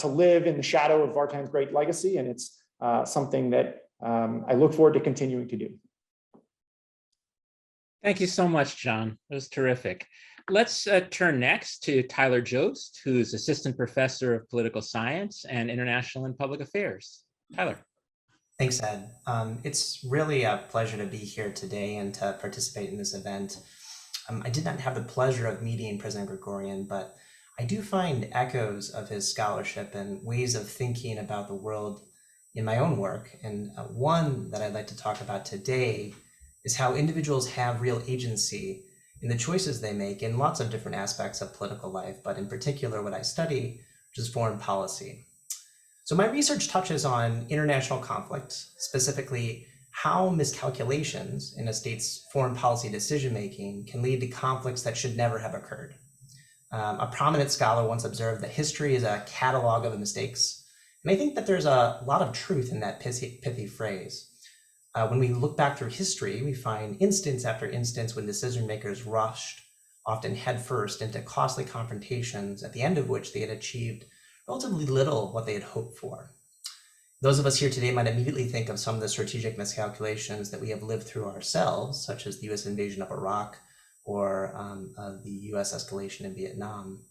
Speaker 8: live in the shadow of Vartan's great legacy. And it's something that I look forward to continuing to do.
Speaker 1: Thank you so much, John. That was terrific. Let's turn next to Tyler Jost, who's Assistant Professor of Political Science and International and Public Affairs. Tyler.
Speaker 9: Thanks, Ed. It's really a pleasure to be here today and to participate in this event. I did not have the pleasure of meeting President Gregorian, but I do find echoes of his scholarship and ways of thinking about the world in my own work. And one that I'd like to talk about today is how individuals have real agency in the choices they make in lots of different aspects of political life, but in particular what I study, which is foreign policy. So my research touches on international conflict, specifically how miscalculations in a state's foreign policy decision-making can lead to conflicts that should never have occurred. A prominent scholar once observed that history is a catalog of mistakes. And I think that there's a lot of truth in that pithy phrase. When we look back through history, we find instance after instance when decision makers rushed, often headfirst, into costly confrontations, at the end of which they had achieved relatively little what they had hoped for. Those of us here today might immediately think of some of the strategic miscalculations that we have lived through ourselves, such as the US invasion of Iraq or the US escalation in Vietnam.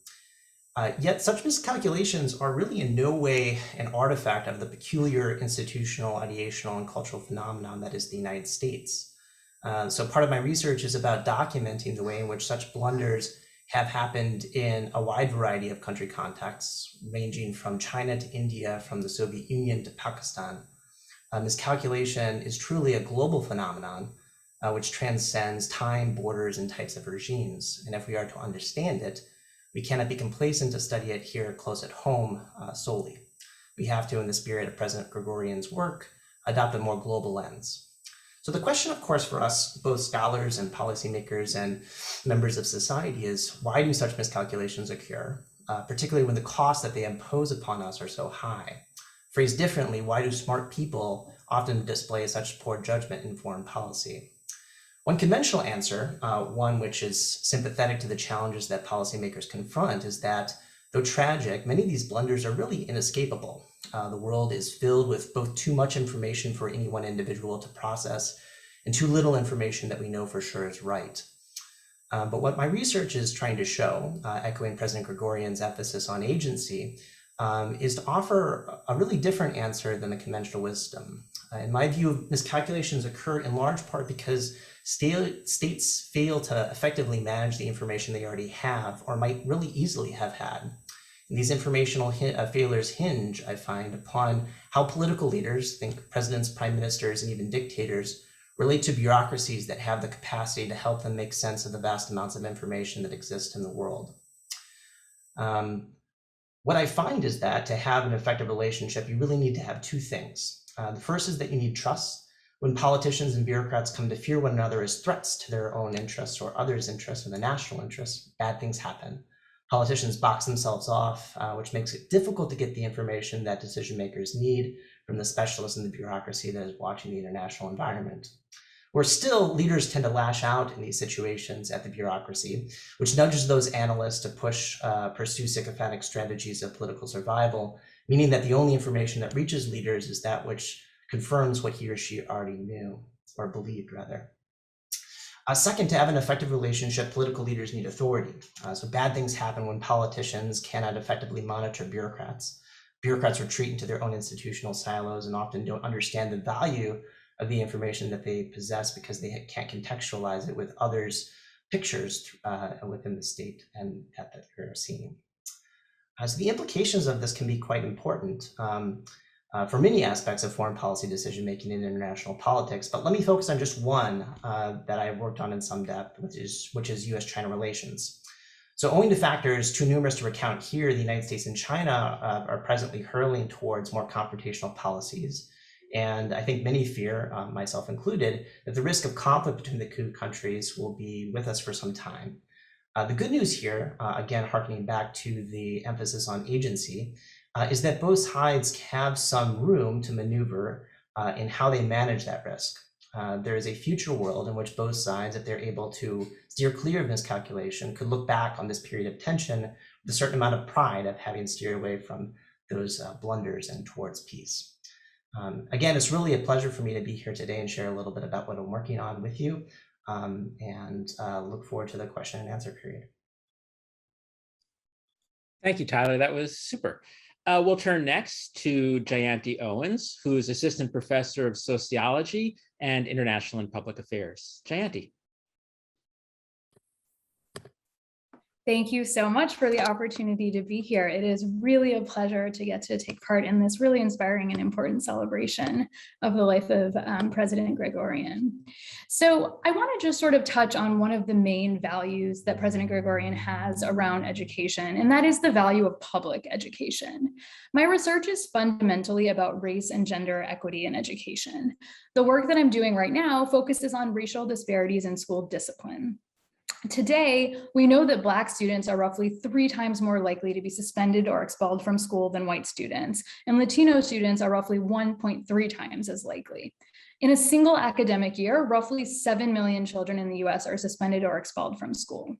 Speaker 9: Yet such miscalculations are really in no way an artifact of the peculiar institutional, ideational, and cultural phenomenon that is the United States. So part of my research is about documenting the way in which such blunders have happened in a wide variety of country contexts, ranging from China to India, from the Soviet Union to Pakistan. Miscalculation is truly a global phenomenon which transcends time, borders, and types of regimes. And if we are to understand it, we cannot be complacent to study it here close at home solely. We have to, in the spirit of President Gregorian's work, adopt a more global lens. So the question, of course, for us, both scholars and policymakers and members of society, is why do such miscalculations occur, particularly when the costs that they impose upon us are so high? Phrased differently, why do smart people often display such poor judgment in foreign policy? One conventional answer, one which is sympathetic to the challenges that policymakers confront, is that, though tragic, many of these blunders are really inescapable. The world is filled with both too much information for any one individual to process and too little information that we know for sure is right. But what my research is trying to show, echoing President Gregorian's emphasis on agency, is to offer a really different answer than the conventional wisdom. In my view, miscalculations occur in large part because states fail to effectively manage the information they already have or might really easily have had. And these informational failures hinge, I find, upon how political leaders, think presidents, prime ministers, and even dictators, relate to bureaucracies that have the capacity to help them make sense of the vast amounts of information that exist in the world. What I find is that to have an effective relationship, you really need to have two things. The first is that you need trust. When politicians and bureaucrats come to fear one another as threats to their own interests or others' interests or the national interests, bad things happen. Politicians box themselves off, which makes it difficult to get the information that decision makers need from the specialists in the bureaucracy that is watching the international environment. Where still, leaders tend to lash out in these situations at the bureaucracy, which nudges those analysts to pursue sycophantic strategies of political survival, meaning that the only information that reaches leaders is that which confirms what he or she already knew, or believed rather. Second, to have an effective relationship, political leaders need authority. So bad things happen when politicians cannot effectively monitor bureaucrats. Bureaucrats retreat into their own institutional silos and often don't understand the value of the information that they possess because they can't contextualize it with others' pictures within the state and that they're seeing. So the implications of this can be quite important for many aspects of foreign policy decision-making in international politics, but let me focus on just one that I've worked on in some depth, which is US-China relations. So owing to factors too numerous to recount here, the United States and China are presently hurtling towards more confrontational policies. And I think many fear, myself included, that the risk of conflict between the two countries will be with us for some time. The good news here, again, harkening back to the emphasis on agency, is that both sides have some room to maneuver in how they manage that risk. There is a future world in which both sides, if they're able to steer clear of miscalculation, could look back on this period of tension with a certain amount of pride of having steered away from those blunders and towards peace. Again, it's really a pleasure for me to be here today and share a little bit about what I'm working on with you, and look forward to the question and answer period.
Speaker 1: Thank you, Tyler. That was super. We'll turn next to Gianty Owens, who is Assistant Professor of Sociology and International and Public Affairs. Gianty.
Speaker 10: Thank you so much for the opportunity to be here. It is really a pleasure to get to take part in this really inspiring and important celebration of the life of President Gregorian. So I want to just sort of touch on one of the main values that President Gregorian has around education, and that is the value of public education. My research is fundamentally about race and gender equity in education. The work that I'm doing right now focuses on racial disparities in school discipline. Today, we know that Black students are roughly 3 times more likely to be suspended or expelled from school than white students, and Latino students are roughly 1.3 times as likely. In a single academic year, roughly 7 million children in the US are suspended or expelled from school.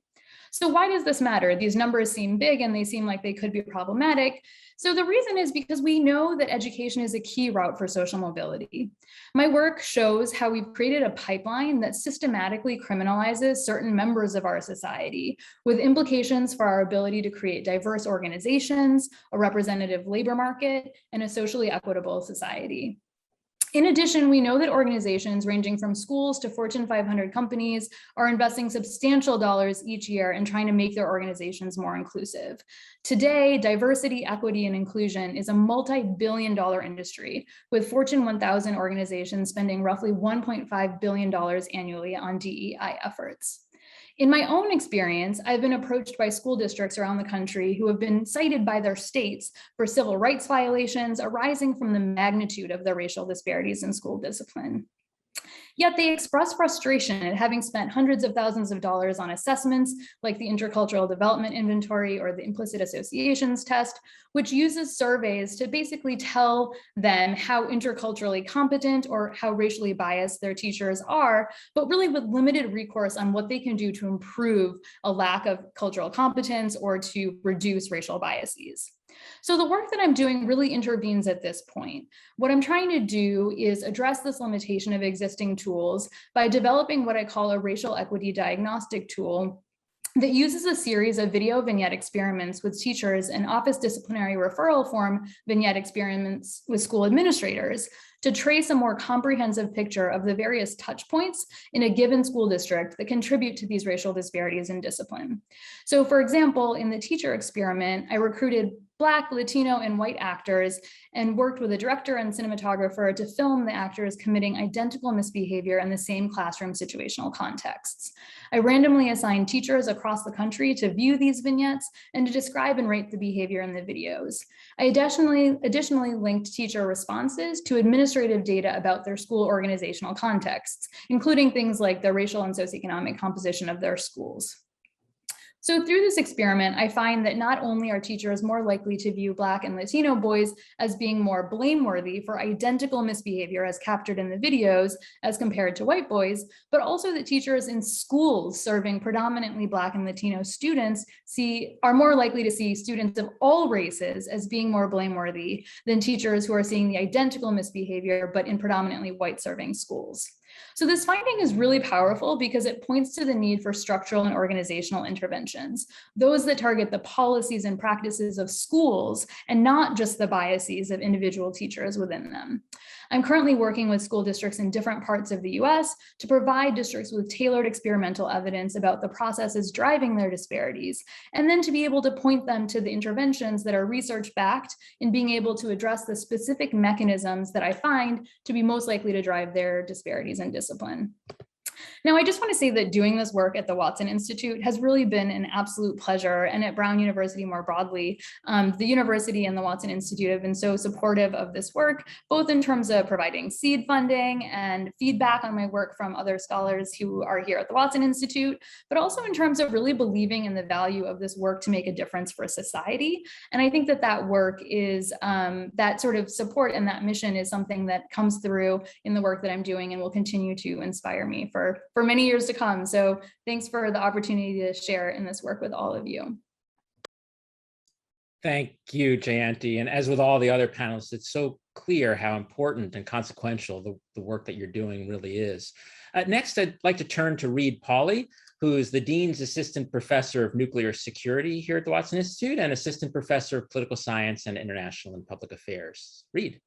Speaker 10: So why does this matter? These numbers seem big and they seem like they could be problematic. So the reason is because we know that education is a key route for social mobility. My work shows how we've created a pipeline that systematically criminalizes certain members of our society, with implications for our ability to create diverse organizations, a representative labor market, and a socially equitable society. In addition, we know that organizations ranging from schools to Fortune 500 companies are investing substantial dollars each year in trying to make their organizations more inclusive. Today, diversity, equity, and inclusion is a multi-billion-dollar industry, with Fortune 1000 organizations spending roughly $1.5 billion annually on DEI efforts. In my own experience, I've been approached by school districts around the country who have been cited by their states for civil rights violations arising from the magnitude of the racial disparities in school discipline. Yet they express frustration at having spent hundreds of thousands of dollars on assessments like the Intercultural Development Inventory or the Implicit Associations Test, which uses surveys to basically tell them how interculturally competent or how racially biased their teachers are, but really with limited recourse on what they can do to improve a lack of cultural competence or to reduce racial biases. So the work that I'm doing really intervenes at this point. What I'm trying to do is address this limitation of existing tools by developing what I call a racial equity diagnostic tool that uses a series of video vignette experiments with teachers and office disciplinary referral form vignette experiments with school administrators to trace a more comprehensive picture of the various touch points in a given school district that contribute to these racial disparities in discipline. So for example, in the teacher experiment, I recruited Black, Latino, and white actors and worked with a director and cinematographer to film the actors committing identical misbehavior in the same classroom situational contexts. I randomly assigned teachers across the country to view these vignettes and to describe and rate the behavior in the videos. I additionally linked teacher responses to administrative data about their school organizational contexts, including things like the racial and socioeconomic composition of their schools. So through this experiment, I find that not only are teachers more likely to view Black and Latino boys as being more blameworthy for identical misbehavior as captured in the videos as compared to white boys, but also that teachers in schools serving predominantly Black and Latino students are more likely to see students of all races as being more blameworthy than teachers who are seeing the identical misbehavior, but in predominantly white serving schools. So this finding is really powerful because it points to the need for structural and organizational interventions, those that target the policies and practices of schools and not just the biases of individual teachers within them. I'm currently working with school districts in different parts of the US to provide districts with tailored experimental evidence about the processes driving their disparities, and then to be able to point them to the interventions that are research-backed in being able to address the specific mechanisms that I find to be most likely to drive their disparities in discipline. Now, I just want to say that doing this work at the Watson Institute has really been an absolute pleasure, and at Brown University more broadly. The university and the Watson Institute have been so supportive of this work, both in terms of providing seed funding and feedback on my work from other scholars who are here at the Watson Institute, but also in terms of really believing in the value of this work to make a difference for society. And I think that that work is, that sort of support and that mission is something that comes through in the work that I'm doing and will continue to inspire me for many years to come. So thanks for the opportunity to share in this work with all of you.
Speaker 1: Thank you, Gianty. And as with all the other panelists, it's so clear how important and consequential the work that you're doing really is. Next, I'd like to turn to Reid Pauly, who is the Dean's Assistant Professor of Nuclear Security here at the Watson Institute and Assistant Professor of Political Science and International and Public Affairs. Reid.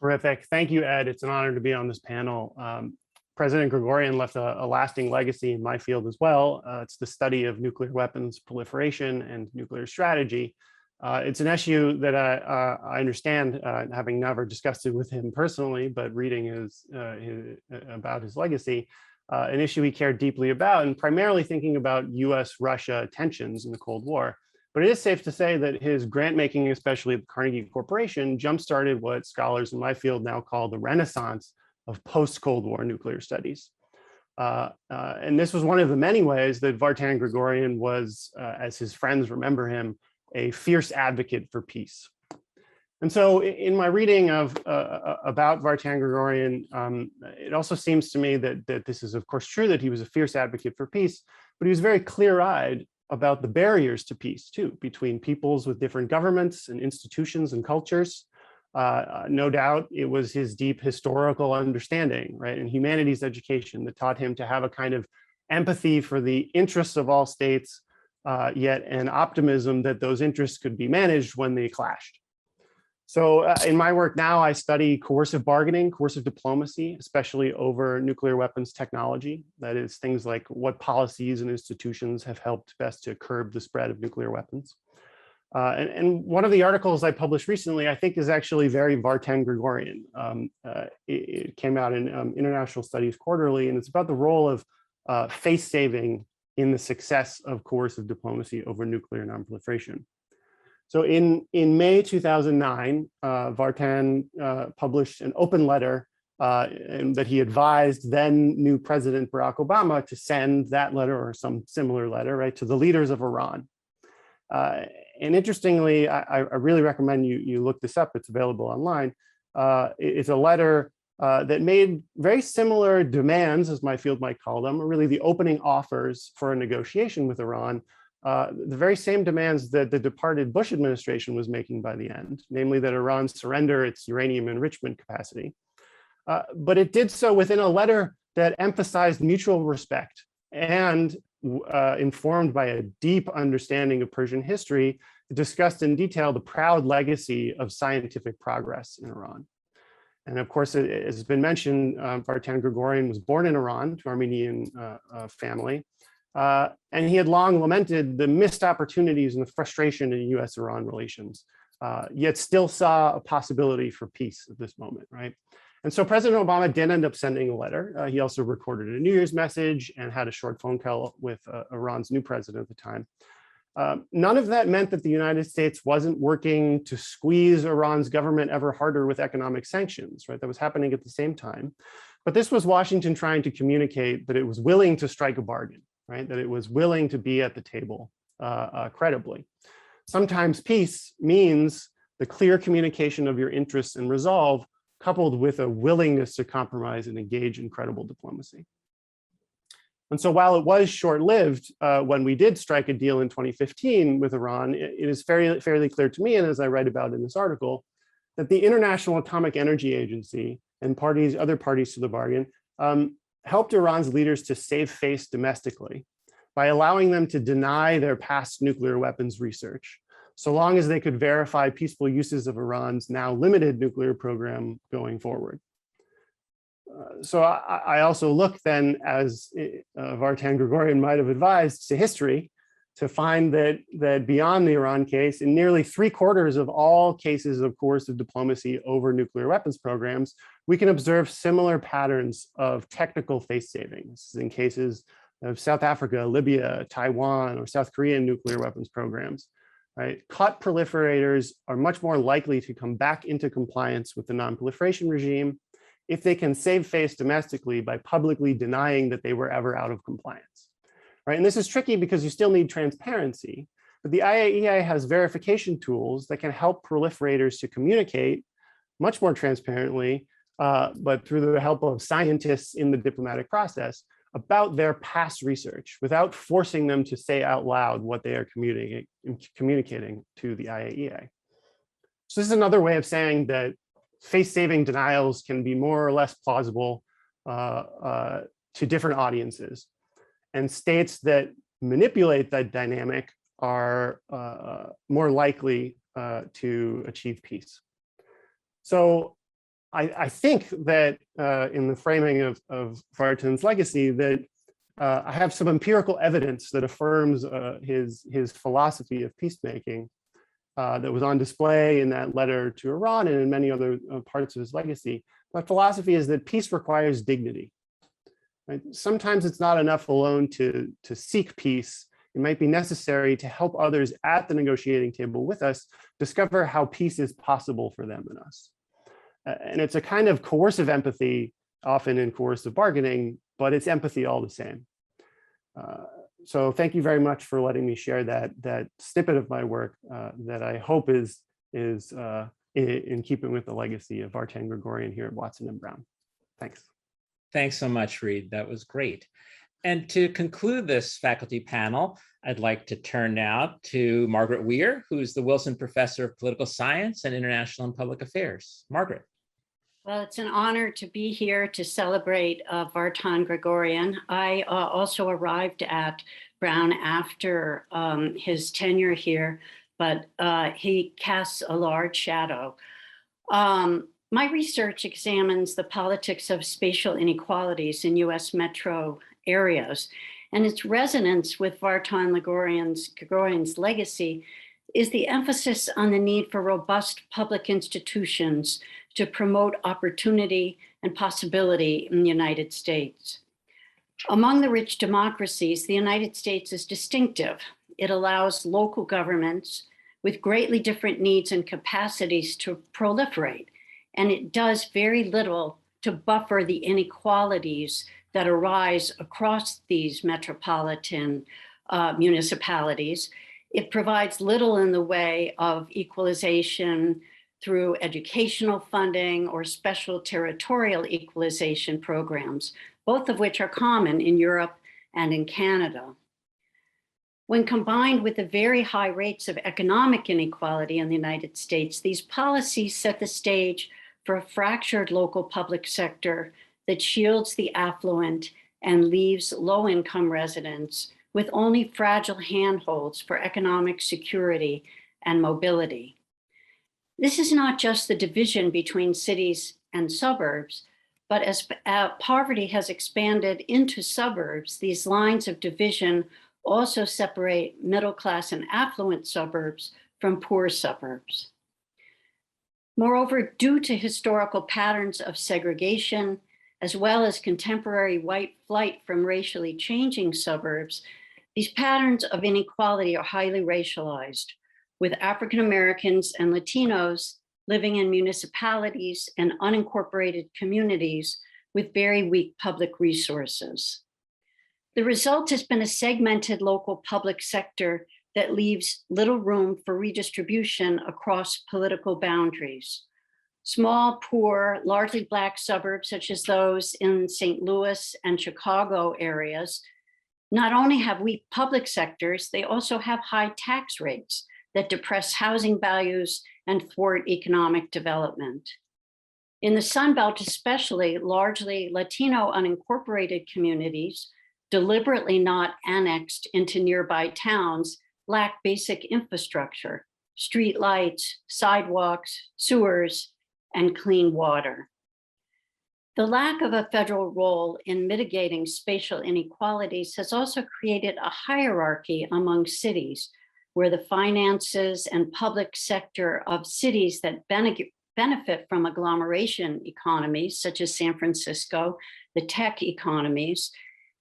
Speaker 11: Terrific. Thank you, Ed. It's an honor to be on this panel. President Gregorian left a lasting legacy in my field as well. It's the study of nuclear weapons proliferation and nuclear strategy. It's an issue that I understand, having never discussed it with him personally, but reading about his legacy, an issue he cared deeply about, and primarily thinking about US-Russia tensions in the Cold War. But it is safe to say that his grant making, especially at the Carnegie Corporation, jump-started what scholars in my field now call the renaissance of post-Cold War nuclear studies. And this was one of the many ways that Vartan Gregorian was, as his friends remember him, a fierce advocate for peace. And so in my reading of about Vartan Gregorian, it also seems to me that this is of course true that he was a fierce advocate for peace, but he was very clear-eyed about the barriers to peace too, between peoples with different governments and institutions and cultures. No doubt it was his deep historical understanding, right, and humanities education that taught him to have a kind of empathy for the interests of all states, yet an optimism that those interests could be managed when they clashed. So in my work now, I study coercive bargaining, coercive diplomacy, especially over nuclear weapons technology. That is, things like what policies and institutions have helped best to curb the spread of nuclear weapons. And one of the articles I published recently, I think, is actually very Vartan Gregorian. It came out in International Studies Quarterly, and it's about the role of face saving in the success of coercive diplomacy over nuclear nonproliferation. So in May 2009, Vartan published an open letter that he advised then new President Barack Obama to send that letter or some similar letter, right, to the leaders of Iran. And interestingly, I really recommend you look this up. It's available online. It's a letter that made very similar demands, as my field might call them, or really the opening offers for a negotiation with Iran, the very same demands that the departed Bush administration was making by the end, namely that Iran surrender its uranium enrichment capacity. But it did so within a letter that emphasized mutual respect and informed by a deep understanding of Persian history, discussed in detail the proud legacy of scientific progress in Iran. And of course, as has been mentioned, Vartan Gregorian was born in Iran to Armenian family. And he had long lamented the missed opportunities and the frustration in US-Iran relations, yet still saw a possibility for peace at this moment, right? And so President Obama did end up sending a letter. He also recorded a New Year's message and had a short phone call with Iran's new president at the time. None of that meant that the United States wasn't working to squeeze Iran's government ever harder with economic sanctions, right? That was happening at the same time. But this was Washington trying to communicate that it was willing to strike a bargain, right? That it was willing to be at the table credibly. Sometimes peace means the clear communication of your interests and resolve, coupled with a willingness to compromise and engage in credible diplomacy. And so while it was short-lived when we did strike a deal in 2015 with Iran, it is fairly clear to me, and as I write about in this article, that the International Atomic Energy Agency and other parties to the bargain helped Iran's leaders to save face domestically by allowing them to deny their past nuclear weapons research, so long as they could verify peaceful uses of Iran's now limited nuclear program going forward. So I also look then, as Vartan Gregorian might have advised, to history to find that beyond the Iran case, in nearly 3/4 of all cases of coercive diplomacy over nuclear weapons programs, we can observe similar patterns of technical face savings in cases of South Africa, Libya, Taiwan, or South Korean nuclear weapons programs. Right? Caught proliferators are much more likely to come back into compliance with the non-proliferation regime if they can save face domestically by publicly denying that they were ever out of compliance. Right? And this is tricky because you still need transparency, but the IAEA has verification tools that can help proliferators to communicate much more transparently, but through the help of scientists in the diplomatic process, about their past research without forcing them to say out loud what they are communicating to the IAEA. So this is another way of saying that face-saving denials can be more or less plausible to different audiences. And states that manipulate that dynamic are more likely to achieve peace. So I think that in the framing of Vartan's legacy, that I have some empirical evidence that affirms his philosophy of peacemaking that was on display in that letter to Iran and in many other parts of his legacy. My philosophy is that peace requires dignity. Right? Sometimes it's not enough alone to seek peace. It might be necessary to help others at the negotiating table with us discover how peace is possible for them and us. And it's a kind of coercive empathy, often in coercive bargaining, but it's empathy all the same. So thank you very much for letting me share that snippet of my work that I hope is in keeping with the legacy of Vartan Gregorian here at Watson and Brown. Thanks.
Speaker 1: Thanks so much, Reid. That was great. And to conclude this faculty panel, I'd like to turn now to Margaret Weir, who's the Wilson Professor of Political Science and International and Public Affairs. Margaret.
Speaker 12: Well, it's an honor to be here to celebrate Vartan Gregorian. I also arrived at Brown after his tenure here, but he casts a large shadow. My research examines the politics of spatial inequalities in US metro areas, and its resonance with Vartan Gregorian's legacy is the emphasis on the need for robust public institutions to promote opportunity and possibility in the United States. Among the rich democracies, the United States is distinctive. It allows local governments with greatly different needs and capacities to proliferate, and it does very little to buffer the inequalities that arise across these metropolitan municipalities. It provides little in the way of equalization through educational funding or special territorial equalization programs, both of which are common in Europe and in Canada. When combined with the very high rates of economic inequality in the United States, these policies set the stage for a fractured local public sector that shields the affluent and leaves low-income residents with only fragile handholds for economic security and mobility. This is not just the division between cities and suburbs, but as poverty has expanded into suburbs, these lines of division also separate middle-class and affluent suburbs from poor suburbs. Moreover, due to historical patterns of segregation, as well as contemporary white flight from racially changing suburbs, these patterns of inequality are highly racialized, with African Americans and Latinos living in municipalities and unincorporated communities with very weak public resources. The result has been a segmented local public sector that leaves little room for redistribution across political boundaries. Small, poor, largely Black suburbs, such as those in St. Louis and Chicago areas, not only have weak public sectors, they also have high tax rates that depress housing values and thwart economic development. In the Sun Belt especially, largely Latino unincorporated communities, deliberately not annexed into nearby towns, lack basic infrastructure, street lights, sidewalks, sewers, and clean water. The lack of a federal role in mitigating spatial inequalities has also created a hierarchy among cities where the finances and public sector of cities that benefit from agglomeration economies, such as San Francisco, the tech economies,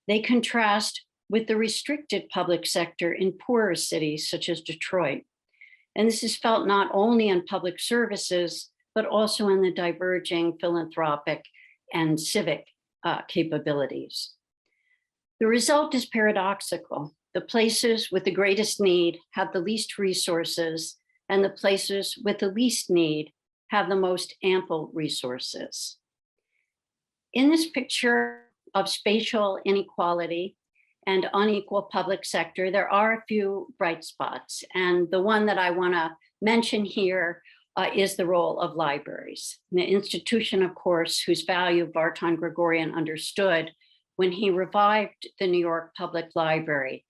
Speaker 12: they contrast with the restricted public sector in poorer cities, such as Detroit. And this is felt not only in public services, but also in the diverging philanthropic and civic capabilities. The result is paradoxical. The places with the greatest need have the least resources, and the places with the least need have the most ample resources. In this picture of spatial inequality and unequal public sector, there are a few bright spots. And the one that I want to mention here is the role of libraries. The institution, of course, whose value Vartan Gregorian understood when he revived the New York Public Library.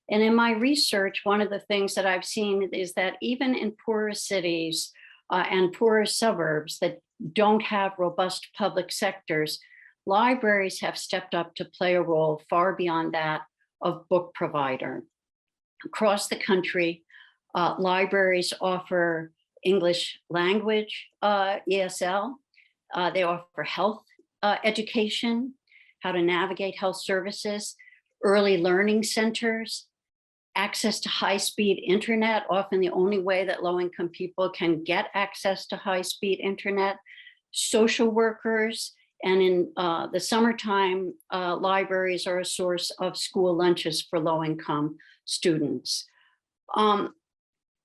Speaker 12: And in my research, one of the things that I've seen is that even in poorer cities and poorer suburbs that don't have robust public sectors, libraries have stepped up to play a role far beyond that of book provider. Across the country, libraries offer English language ESL. They offer health education, how to navigate health services, early learning centers, access to high-speed internet, often the only way that low-income people can get access to high-speed internet, social workers, and in the summertime, libraries are a source of school lunches for low-income students.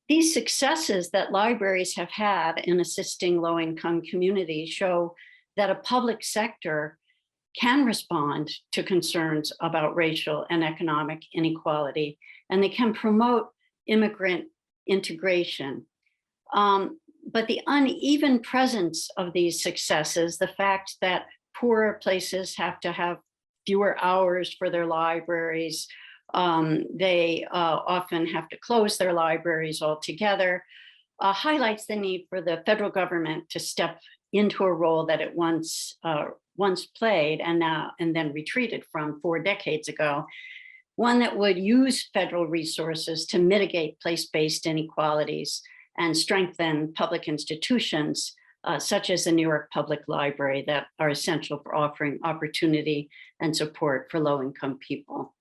Speaker 12: These successes that libraries have had in assisting low-income communities show that a public sector can respond to concerns about racial and economic inequality, and they can promote immigrant integration. But the uneven presence of these successes, the fact that poorer places have to have fewer hours for their libraries, they often have to close their libraries altogether, highlights the need for the federal government to step into a role that it once played and then retreated from 4 decades ago, one that would use federal resources to mitigate place-based inequalities and strengthen public institutions, such as the New York Public Library, that are essential for offering opportunity and support for low-income people.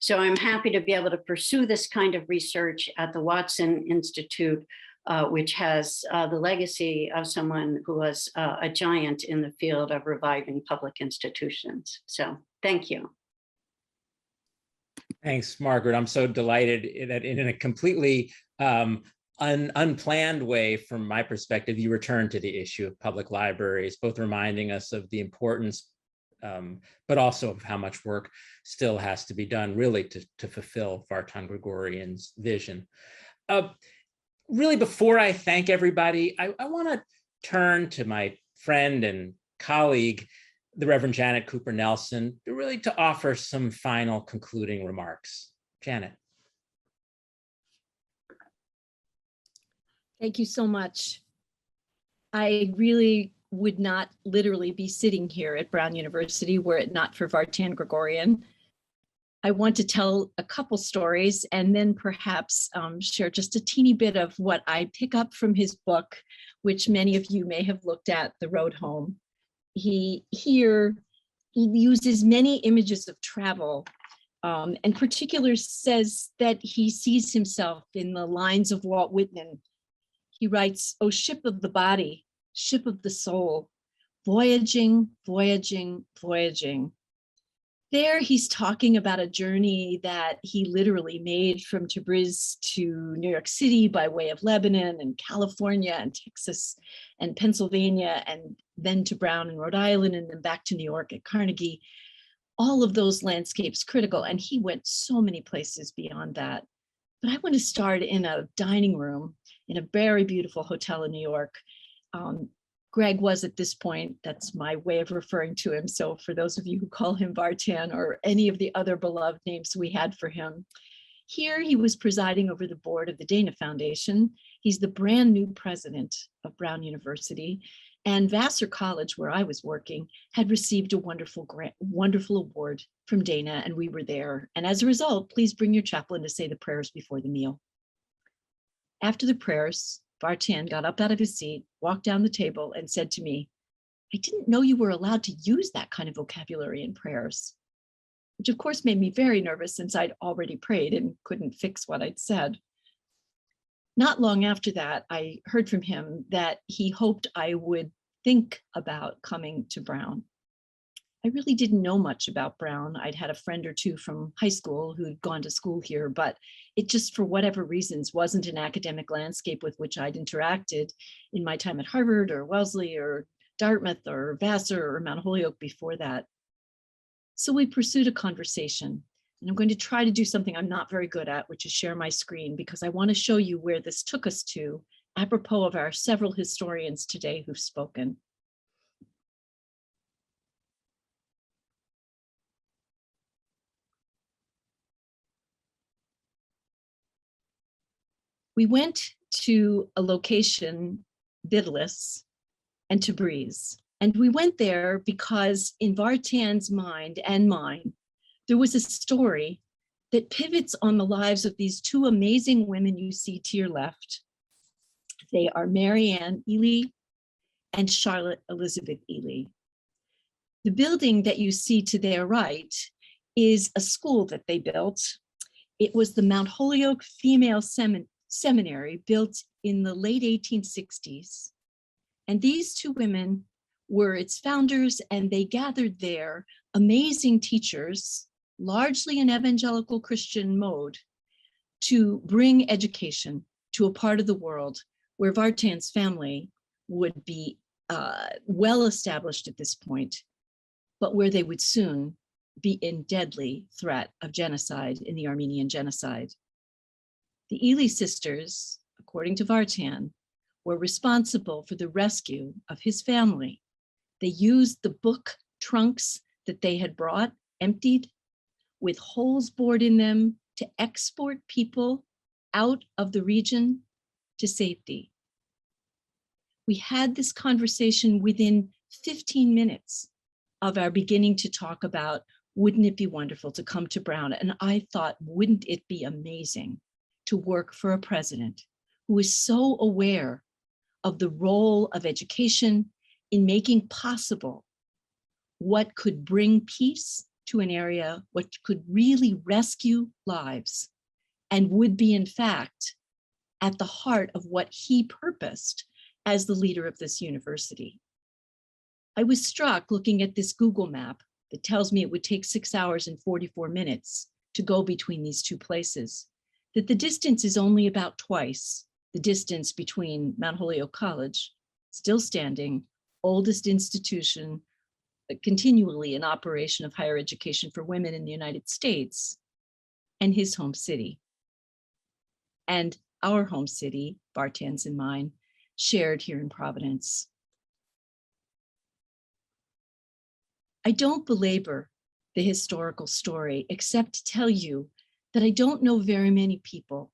Speaker 12: So I'm happy to be able to pursue this kind of research at the Watson Institute, which has the legacy of someone who was a giant in the field of reviving public institutions. So thank you.
Speaker 1: Thanks, Margaret. I'm so delighted that in a completely unplanned way, from my perspective, you returned to the issue of public libraries, both reminding us of the importance, but also of how much work still has to be done really to fulfill Vartan Gregorian's vision. Really, before I thank everybody, I want to turn to my friend and colleague, the Reverend Janet Cooper Nelson, really to offer some final concluding remarks. Janet.
Speaker 13: Thank you so much. I really would not literally be sitting here at Brown University were it not for Vartan Gregorian. I want to tell a couple stories and then perhaps share just a teeny bit of what I pick up from his book, which many of you may have looked at, The Road Home. He uses many images of travel, and particular says that he sees himself in the lines of Walt Whitman. He writes, "O ship of the body, ship of the soul, voyaging, voyaging, voyaging." There he's talking about a journey that he literally made from Tabriz to New York City by way of Lebanon and California and Texas and Pennsylvania, and then to Brown and Rhode Island, and then back to New York at Carnegie. All of those landscapes critical, and he went so many places beyond that. But I want to start in a dining room in a very beautiful hotel in New York. Greg was at this point, that's my way of referring to him. So for those of you who call him Vartan or any of the other beloved names we had for him, here he was presiding over the board of the Dana Foundation. He's the brand new president of Brown University, and Vassar College, where I was working, had received a wonderful award from Dana, and we were there. And as a result, please bring your chaplain to say the prayers before the meal. After the prayers, Vartan got up out of his seat, walked down the table, and said to me, "I didn't know you were allowed to use that kind of vocabulary in prayers," which of course made me very nervous since I'd already prayed and couldn't fix what I'd said. Not long after that, I heard from him that he hoped I would think about coming to Brown. I really didn't know much about Brown. I'd had a friend or two from high school who'd gone to school here, but it just, for whatever reasons, wasn't an academic landscape with which I'd interacted in my time at Harvard or Wellesley or Dartmouth or Vassar or Mount Holyoke before that. So we pursued a conversation, and I'm going to try to do something I'm not very good at, which is share my screen, because I want to show you where this took us to, apropos of our several historians today who've spoken. We went to a location, Bidlis and Tabriz, and we went there because in Vartan's mind and mine, there was a story that pivots on the lives of these two amazing women you see to your left. They are Mary Ann Ely and Charlotte Elizabeth Ely. The building that you see to their right is a school that they built. It was the Mount Holyoke Female Seminary, built in the late 1860s. And these two women were its founders, and they gathered there amazing teachers, largely in evangelical Christian mode, to bring education to a part of the world where Vartan's family would be well established at this point. but where they would soon be in deadly threat of genocide in the Armenian genocide. The Ely sisters, according to Vartan, were responsible for the rescue of his family. They used the book trunks that they had brought, emptied, with holes bored in them, to export people out of the region to safety. We had this conversation within 15 minutes of our beginning to talk about, wouldn't it be wonderful to come to Brown? And I thought, wouldn't it be amazing to work for a president who is so aware of the role of education in making possible what could bring peace to an area, what could really rescue lives, and would be, in fact, at the heart of what he purposed as the leader of this university. I was struck looking at this Google map that tells me it would take 6 hours and 44 minutes to go between these two places, that the distance is only about twice the distance between Mount Holyoke College, still standing, oldest institution continually in operation of higher education for women in the United States, and his home city. And our home city, Vartan's and mine, shared here in Providence. I don't belabor the historical story, except to tell you that I don't know very many people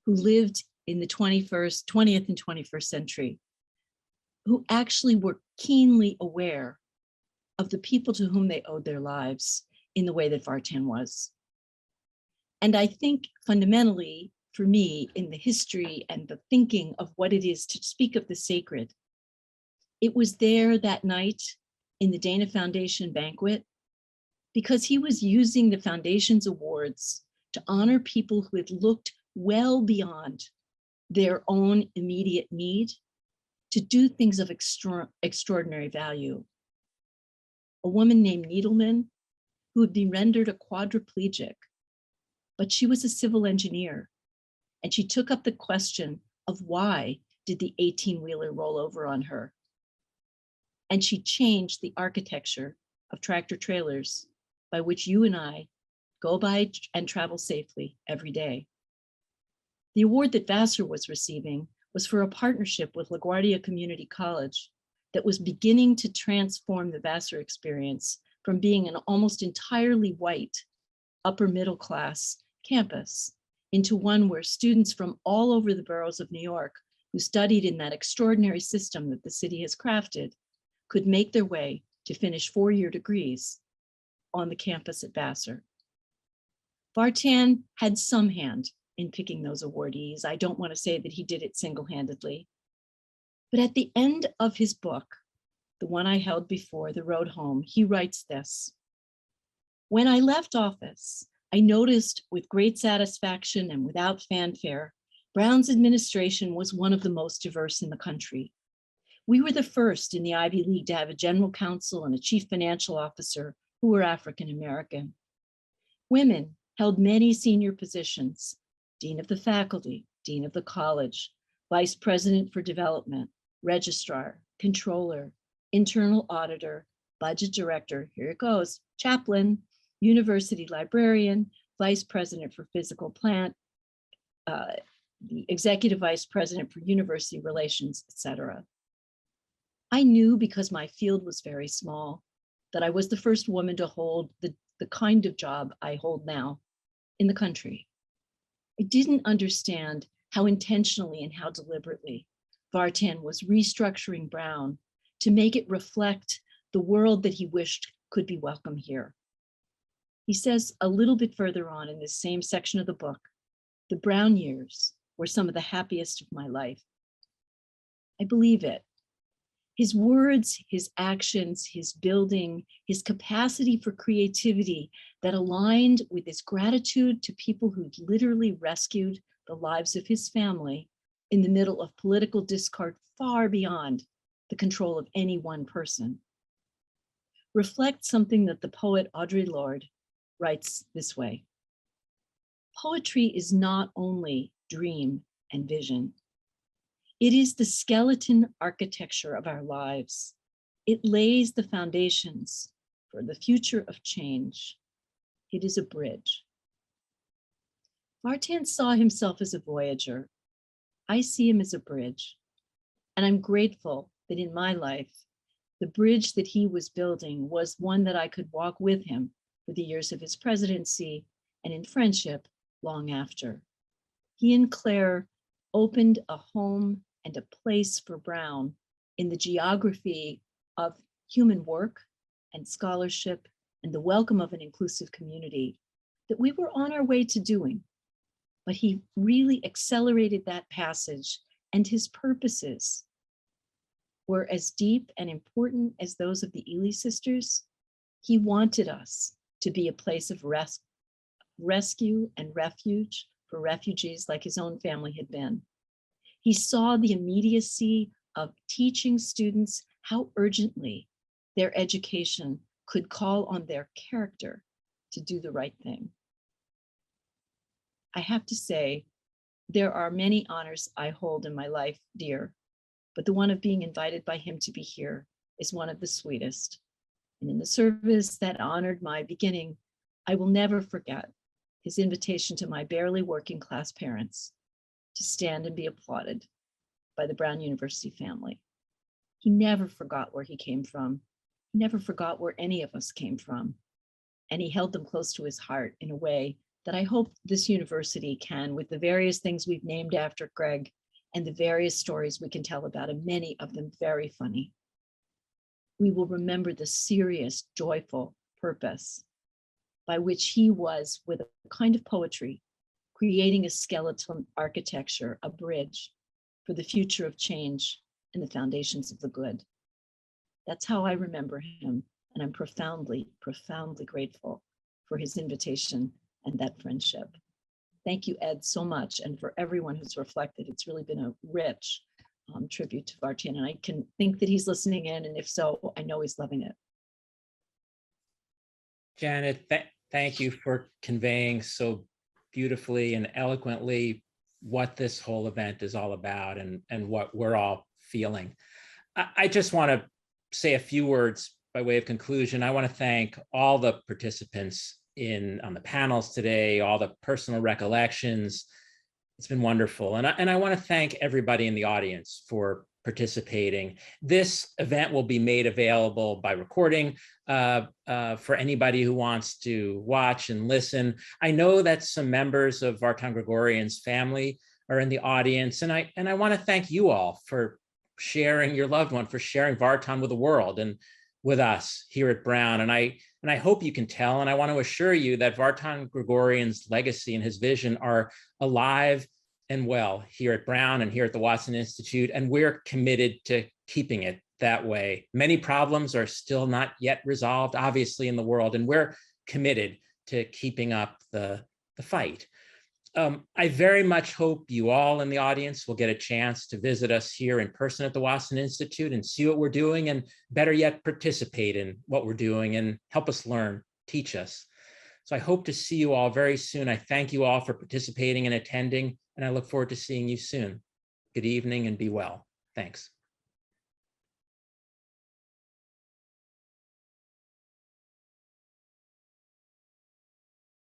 Speaker 13: who lived in the 20th and 21st century who actually were keenly aware of the people to whom they owed their lives in the way that Vartan was. And I think fundamentally, for me, in the history and the thinking of what it is to speak of the sacred, it was there that night in the Dana Foundation banquet, because he was using the foundation's awards to honor people who had looked well beyond their own immediate need to do things of extraordinary value. A woman named Needleman, who had been rendered a quadriplegic, but she was a civil engineer. And she took up the question of why did the 18-wheeler roll over on her? And she changed the architecture of tractor trailers by which you and I go by and travel safely every day. The award that Vassar was receiving was for a partnership with LaGuardia Community College that was beginning to transform the Vassar experience from being an almost entirely white, upper middle class campus into one where students from all over the boroughs of New York who studied in that extraordinary system that the city has crafted could make their way to finish four-year degrees on the campus at Vassar. Vartan had some hand in picking those awardees. I don't want to say that he did it single-handedly. But at the end of his book, the one I held before, The Road Home, he writes this: "When I left office, I noticed with great satisfaction and without fanfare, Brown's administration was one of the most diverse in the country. We were the first in the Ivy League to have a general counsel and a chief financial officer who were African American. Women held many senior positions: dean of the faculty, dean of the college, vice president for development, registrar, controller, internal auditor, budget director, here it goes, chaplain, university librarian, vice president for physical plant, the executive vice president for university relations, etc. I knew, because my field was very small, that I was the first woman to hold the kind of job I hold now in the country. I didn't understand how intentionally and how deliberately Vartan was restructuring Brown to make it reflect the world that he wished could be welcome here. He says a little bit further on in this same section of the book, the Brown years were some of the happiest of my life. I believe it. His words, his actions, his building, his capacity for creativity that aligned with his gratitude to people who literally rescued the lives of his family in the middle of political discord far beyond the control of any one person, reflect something that the poet Audre Lorde writes this way: "Poetry is not only dream and vision. It is the skeleton architecture of our lives. It lays the foundations for the future of change. It is a bridge. Vartan saw himself as a voyager. I see him as a bridge. And I'm grateful that in my life, the bridge that he was building was one that I could walk with him for the years of his presidency and in friendship long after. He and Claire opened a home and a place for Brown in the geography of human work and scholarship and the welcome of an inclusive community that we were on our way to doing. But he really accelerated that passage, and his purposes were as deep and important as those of the Ely sisters. He wanted us to be a place of rescue and refuge for refugees like his own family had been. He saw the immediacy of teaching students how urgently their education could call on their character to do the right thing. I have to say, there are many honors I hold in my life dear, but the one of being invited by him to be here is one of the sweetest. And in the service that honored my beginning, I will never forget his invitation to my barely working class parents to stand and be applauded by the Brown University family. He never forgot where he came from. He never forgot where any of us came from. And he held them close to his heart in a way that I hope this university can, with the various things we've named after Greg and the various stories we can tell about him, many of them very funny. We will remember the serious, joyful purpose by which he was, with a kind of poetry, creating a skeleton architecture, a bridge for the future of change and the foundations of the good. That's how I remember him, and I'm profoundly, profoundly grateful for his invitation and that friendship. Thank you, Ed, so much, and for everyone who's reflected. It's really been a rich tribute to Vartan, and I can think that he's listening in, and if so, I know he's loving it.
Speaker 1: Janet, thank you for conveying so beautifully and eloquently what this whole event is all about and what we're all feeling. I just want to say a few words by way of conclusion. I want to thank all the participants on the panels today, all the personal recollections. It's been wonderful. And I want to thank everybody in the audience for participating. This event will be made available by recording for anybody who wants to watch and listen. I know that some members of Vartan Gregorian's family are in the audience, and I want to thank you all for sharing your loved one, for sharing Vartan with the world and with us here at Brown. And I hope you can tell, and I want to assure you that Vartan Gregorian's legacy and his vision are alive and well here at Brown and here at the Watson Institute, and we're committed to keeping it that way. Many problems are still not yet resolved, obviously, in the world, and we're committed to keeping up the fight. I very much hope you all in the audience will get a chance to visit us here in person at the Watson Institute and see what we're doing, and better yet, participate in what we're doing and help us learn, teach us. So I hope to see you all very soon. I thank you all for participating and attending, and I look forward to seeing you soon. Good evening and be well. Thanks.